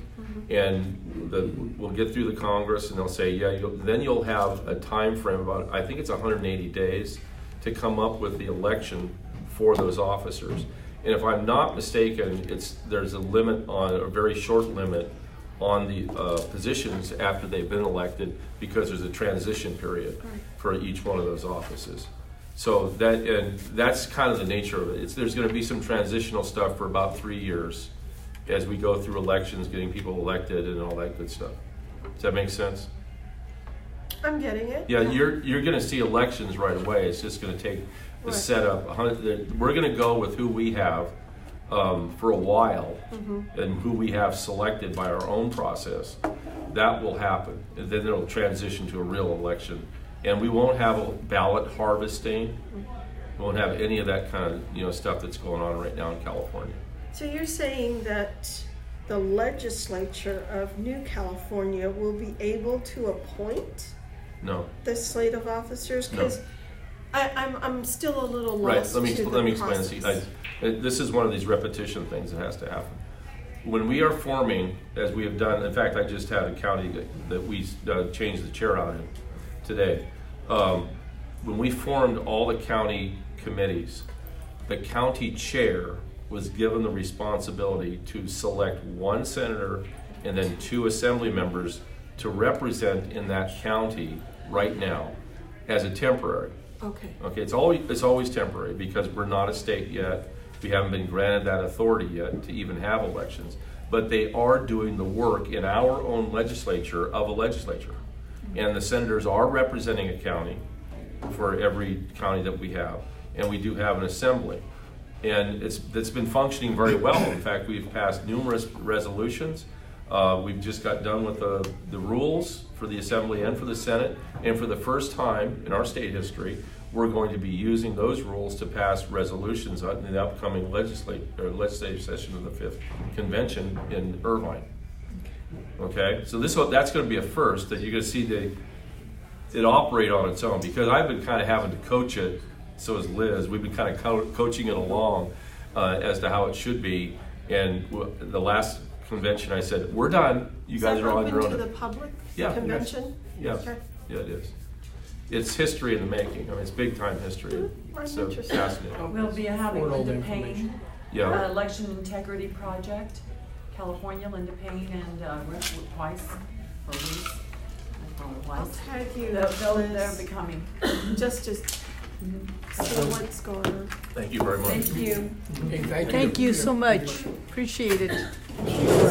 and we'll get through the Congress, and they'll say, yeah, then you'll have a time frame about, I think it's 180 days, to come up with the election for those officers. And if I'm not mistaken, there's a limit on, a very short limit on the positions after they've been elected, because there's a transition period for each one of those offices. So that's kind of the nature of it. There's going to be some transitional stuff for about 3 years as we go through elections, getting people elected and all that good stuff. Does that make sense? I'm getting it. Yeah, you're going to see elections right away. It's just going to take the setup. We're going to go with who we have. for a while, and who we have selected by our own process, that will happen. And then it'll transition to a real election. And we won't have a ballot harvesting. We won't have any of that kind of stuff that's going on right now in California. So you're saying that the legislature of New California will be able to appoint No. the slate of officers? Because I'm still a little Right. lost Let me to the explain this. process. This is one of these repetition things that has to happen. When we are forming, as we have done, in fact, I just had a county that we changed the chair out in today. When we formed all the county committees, the county chair was given the responsibility to select one senator and then 2 assembly members to represent in that county right now as a temporary. Okay. Okay, it's always temporary because we're not a state yet. We haven't been granted that authority yet to even have elections. But they are doing the work in our own legislature of a legislature. And the senators are representing a county for every county that we have. And we do have an assembly. And it's been functioning very well. In fact, we've passed numerous resolutions. We've just got done with the rules for the Assembly and for the Senate. And for the first time in our state history, we're going to be using those rules to pass resolutions in the upcoming legislative session of the 5th Convention in Irvine. Okay, so that's going to be a first that you're going to see it operate on its own, because I've been kind of having to coach it. So has Liz. We've been kind of coaching it along as to how it should be. And the last convention, I said, "We're done. You guys are on your own." Is that open to the public convention? Yeah, Okay. yeah, it is. It's history in the making. I mean, it's big time history. I'm So interested. fascinating. We'll be having Linda Payne, Yeah. Election Integrity Project, California, Linda Payne and Rick Weiss, or Reese. I call her I'll Weiss. tag you. They'll Liz, be coming. just to see what's going on. Thank you very much. Thank you. Thank you so much. Appreciate it.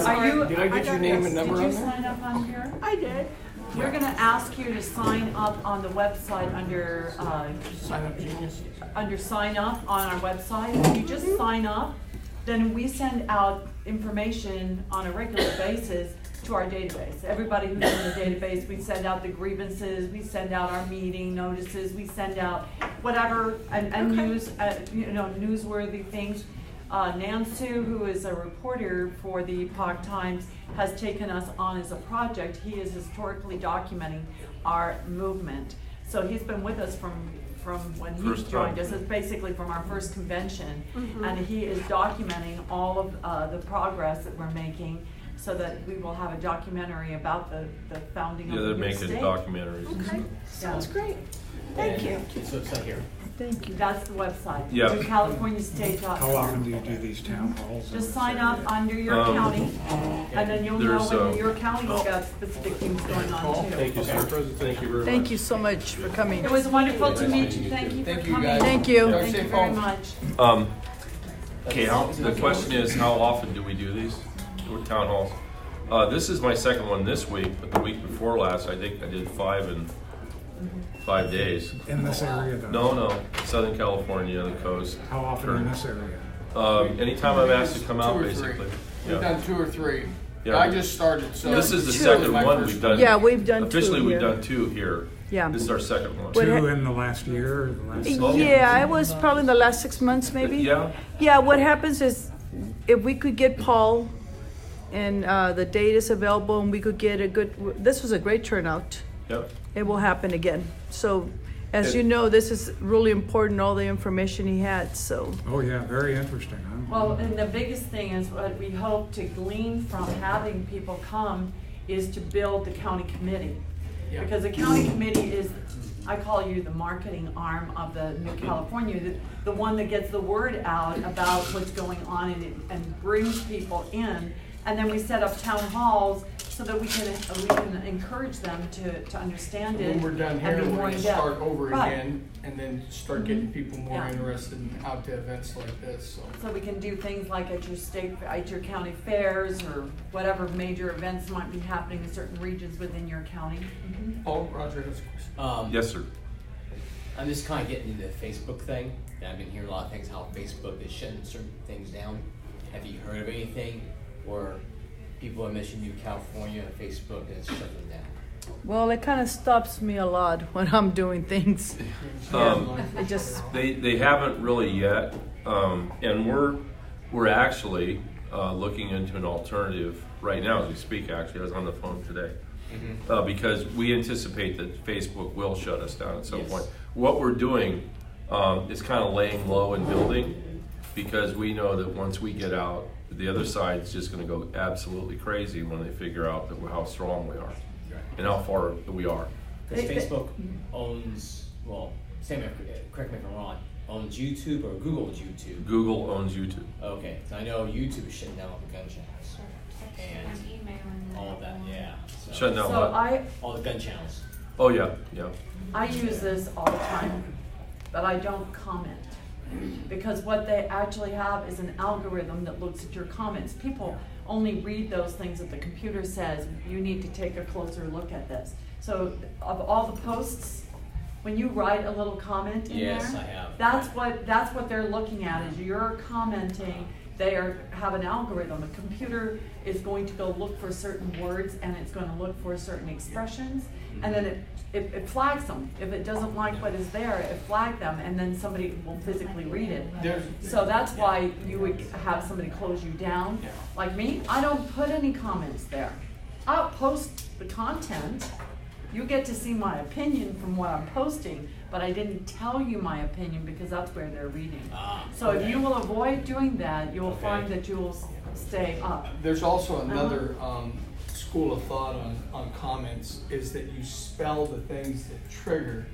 Are you? Did I get your name and number Did on you there? sign up on here? I did. We're gonna ask you to sign up on the website under, Sign up genius. under sign up on our website. If you just sign up, then we send out information on a regular basis to our database. Everybody who's in the database, we send out the grievances, we send out our meeting notices, we send out whatever, and Okay. news, newsworthy things. Nansu, who is a reporter for the Epoch Times, has taken us on as a project. He is historically documenting our movement. So he's been with us from when he First joined time. us. It's basically from our first convention. And he is documenting all of the progress that we're making, so that we will have a documentary about the founding Yeah, of they're the new making state. documentaries. Okay. Sounds great. Thank you. So it's not here. Thank you. That's the website. Yeah. CaliforniaState.gov. How often do you do these town halls? Just sign up under your county, and then you'll know There's, when your county's got specific things going on too. Thank you, sir. President, thank you very much. Thank you so much for coming. It was wonderful to meet you. Thank you for Thank you, coming. guys. Thank you. Thank you Safe very home. much. Okay, the question is, how often do we do these town halls? This is my second one this week, but the week before last, I think I did 5 in 5 days. In this area, though? No, Southern California, the coast. How often in this area? Anytime I'm asked to come out, 2 or 3. basically. We've Yeah. done 2 or 3. Yeah. I just started, so. This is the Two. second My one first we've done. Yeah, we've done 2 Officially, we've here. done 2 here. Yeah. This is our second one. What- Two in the last year or the last? Oh. Yeah, it was probably in the last 6 months, maybe. Yeah, Yeah, what happens is, if we could get Paul, and the date is available, and we could get a good, this was a great turnout. yep. It will happen again. So, as you know, this is really important, all the information he had, so. Oh, yeah, very interesting. Well, and the biggest thing is what we hope to glean from having people come is to build the county committee. Yeah. Because the county committee is, I call you the marketing arm of the New California, the one that gets the word out about what's going on and brings people in. And then we set up town halls so that we can encourage them to understand it. When we're done and here, be we're more gonna in-depth. start over Right. again, and then start getting people more Yeah. interested in out to events like this, so. So we can do things like at your county fairs, or whatever major events might be happening in certain regions within your county. Oh, Roger has a question. Yes, sir. I'm just kind of getting into the Facebook thing. And I've been hearing a lot of things how Facebook is shutting certain things down. have you heard of anything where people are mentioning New California on Facebook and it's shut them down? Well, it kind of stops me a lot when I'm doing things. It just, They haven't really yet, and we're actually looking into an alternative right now as we speak. Actually, I was on the phone today because we anticipate that Facebook will shut us down at some point. What we're doing is kind of laying low and building, because we know that once we get out, the other side's just going to go absolutely crazy when they figure out that how strong we are and how far we are. Because Facebook owns, well, correct me if I'm wrong, owns YouTube or Google owns YouTube? Google owns YouTube. Okay, so I know YouTube is shutting down all the gun channels. And all of that, yeah. So, Shutting down So what? all the gun channels. Oh yeah. I use this all the time, but I don't comment. Because what they actually have is an algorithm that looks at your comments. People only read those things that the computer says, you need to take a closer look at this. So of all the posts, when you write a little comment in Yes, there, I have. that's what they're looking at, is you're commenting. They have an algorithm. The computer is going to go look for certain words, and it's going to look for certain expressions, and then it flags them. If it doesn't like what is there, it flags them, and then somebody will physically read it. So that's why you would have somebody close you down. Like me, I don't put any comments there. I'll post the content. You get to see my opinion from what I'm posting, but I didn't tell you my opinion because that's where they're reading. So if you will avoid doing that, you will find that you will stay up. There's also another school of thought on comments, is that you spell the things that trigger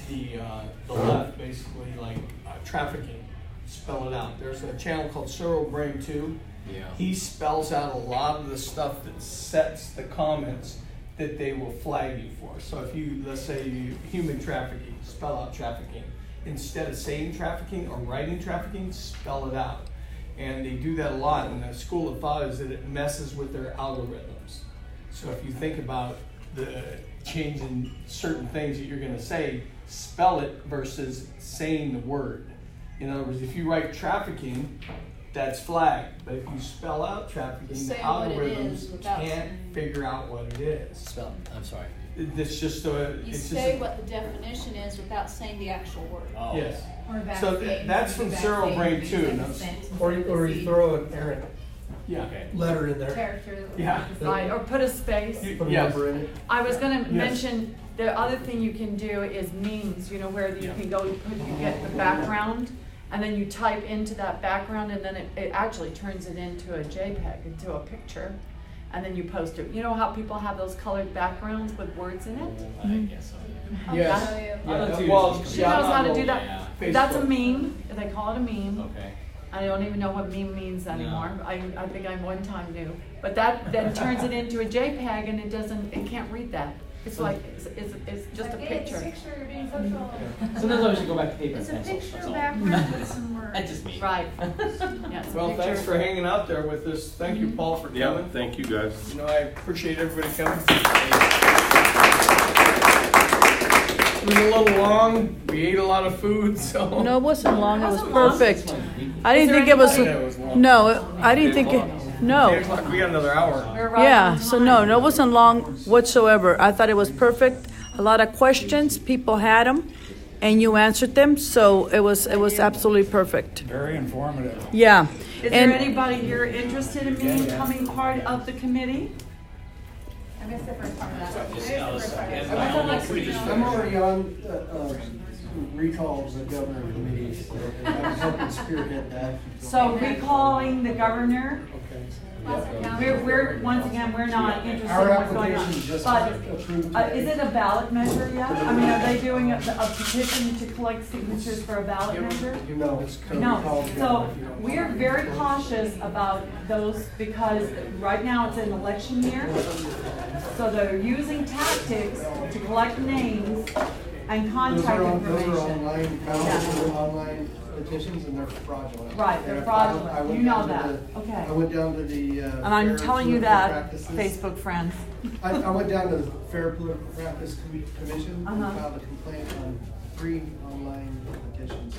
the left, basically, like trafficking. Spell it out. There's a channel called Cyril Brain 2. Yeah. He spells out a lot of the stuff that sets the comments that they will flag you for. So if you, let's say human trafficking, spell out trafficking. Instead of saying trafficking or writing trafficking, spell it out. And they do that a lot, and the school of thought is that it messes with their algorithms. So if you think about the change in certain things that you're gonna say, spell it versus saying the word. In other words, if you write trafficking, that's flagged. But if you spell out trafficking, the Say what it is algorithms without can't saying. figure out what it is. Spell, I'm sorry. It's just a. You it's say just what the definition is without saying the actual word. Oh. Yes. Or So vaccine. that's from Cyril Brain 2. Or you throw an errant Yeah. Okay. letter in there. Character. Yeah. Right, or put a space. Put a Yes. number in it. I was gonna Yes. mention, the other thing you can do is memes, where you can go, you get the background, and then you type into that background, and then it actually turns it into a JPEG, into a picture, and then you post it. You know how people have those colored backgrounds with words in it? I guess so. Yes. show you. Yeah. Well, She knows how to do that. Yeah. That's a meme, they call it a meme. Okay. I don't even know what meme means anymore. I think I one time knew. But that then turns it into a JPEG, and it can't read that. It's like, it's just a picture. It's a picture, you're being social. Sometimes I should go back to paper and It's a pencil. picture That's all. backwards with some words. That's just me. Right. Yeah, it's a Well, picture. thanks for hanging out there with us. Thank you, Paul, for Yeah. coming. Thank you guys. I appreciate everybody coming. It was a little long. We ate a lot of food, so. no, it wasn't long, it was perfect. I didn't there think it was, anybody- It was long. no, I didn't think it, 8 no. o'clock. We got another hour. We're right Yeah, on so time. no, it wasn't long whatsoever. I thought it was perfect. A lot of questions, people had them, and you answered them, so it was absolutely perfect. Very informative. Yeah. Is And there anybody here interested in becoming part of the committee? I missed the first part of that. I missed Yeah, the first part of yeah, that. my own pretty I'm already on recalls of governor committees, and I was helping spearhead that. So recalling the governor, Okay. we're once again, we're not interested in Our what's going on. application just But approved is it a ballot measure yet? I mean, are they doing a petition to collect signatures for a ballot measure? No, it's No, so we're very cautious about those because right now it's an election year. So they're using tactics to collect names and contact Those are information. online ballots, they're online petitions, and they're fraudulent. Right, they're And fraudulent. I went You know down to that. the- Okay. I went down to the. And I'm Fair telling you Political that, Practices. Facebook friends. I went down to the Fair Political Practice Commission and Uh-huh. filed a complaint on 3 online petitions.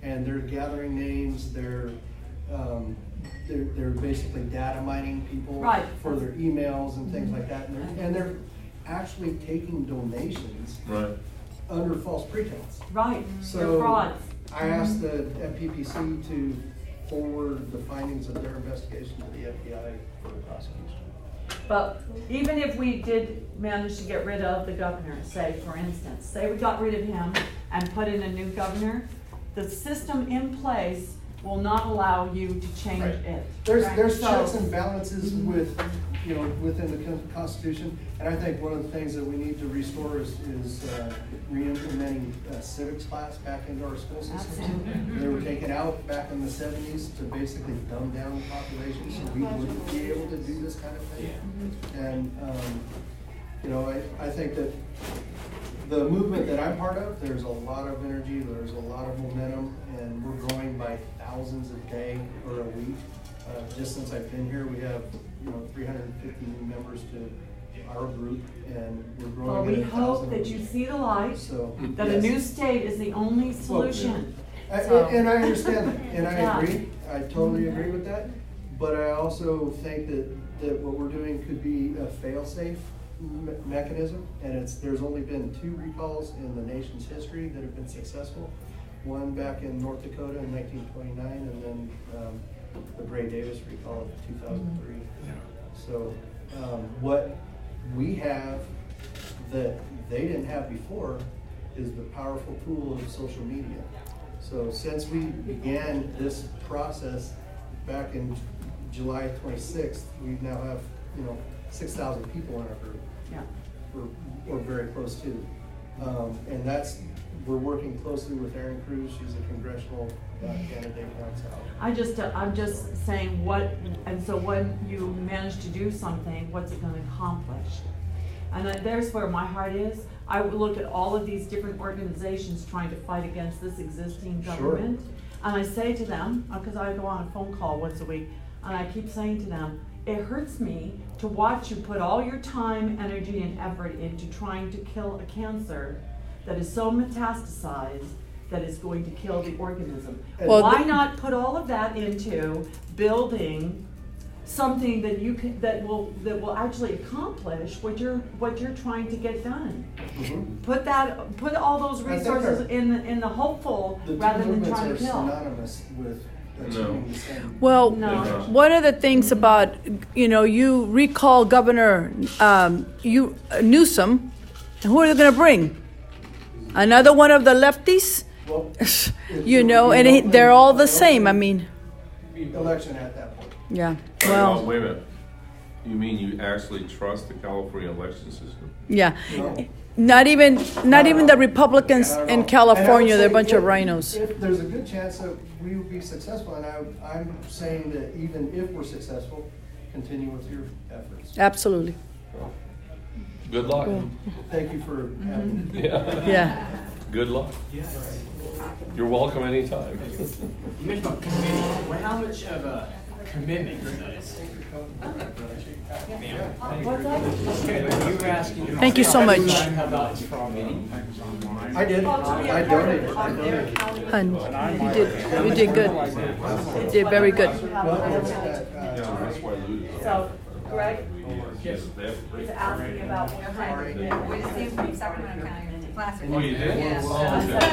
And they're gathering names, they're they're basically data mining people Right. for their emails and things like that, and they're actually taking donations Right. under false pretense. Right, So they're frauds. I asked the FPPC to forward the findings of their investigation to the FBI for prosecution. But even if we did manage to get rid of the governor, say for instance, say we got rid of him and put in a new governor, the system in place will not allow you to change Right. it. There's So- checks and balances with, within the Constitution, and I think one of the things that we need to restore is re-implementing civics class back into our school system. They were taken out back in the 70s to basically dumb down the population, so we wouldn't be able to do this kind of thing. And, I think that the movement that I'm part of, there's a lot of energy, there's a lot of momentum, and we're growing by thousands a day or a week. Just since I've been here, we have, 350 new members to our group, and we're Well, growing we at 1,000 hope a that week. you see the light, So, that a yes. new state is the only solution. And I understand that, and I Yeah. agree, I totally agree with that, but I also think that what we're doing could be a fail-safe mechanism, and there's only been 2 recalls in the nation's history that have been successful. One back in North Dakota in 1929, and then the Bray Davis recall of 2003. So what we have that they didn't have before is the powerful tool of social media. So since we began this process back in July 26th, we now have, 6,000 people in our group. Yeah. Or very close to. And we're working closely with Erin Cruz. She's a congressional candidate down south. I'm just saying and so when you manage to do something, what's it gonna accomplish? And there's where my heart is. I would look at all of these different organizations trying to fight against this existing government. And I say to them, because I go on a phone call once a week, and I keep saying to them, it hurts me to watch you put all your time, energy, and effort into trying to kill a cancer that is so metastasized that is going to kill the organism. Well, Why not put all of that into building something that will actually accomplish what you're trying to get done? Mm-hmm. Put all those resources in the hopeful rather than trying to kill. Synonymous with achieving the same. Well, No. one of the things about, you recall Governor Newsom, and who are they going to bring? Another one of the lefties? Well, They're all the same. I mean, election at that point. yeah. Oh, Well, wait a minute. You mean you actually trust the California election system? yeah. No. Not even the Republicans Not at in all. California. And I They're a would bunch say of rhinos. If there's a good chance that we will be successful, and I'm saying that even if we're successful, continue with your efforts. Absolutely. Good luck. Thank you for having me. Yeah. Yeah. Good luck. You're welcome anytime. You mentioned about commitment. Well, how much of a commitment is that? What's that? You were asking. Thank you so much. About committing. I did. I donated. Hun, you did good. You did very good. That's why Lou. So, Greg Yes, they have is asking about what kind of. We just see Sacramento County Classic. Oh, you did? Yes. Oh, okay.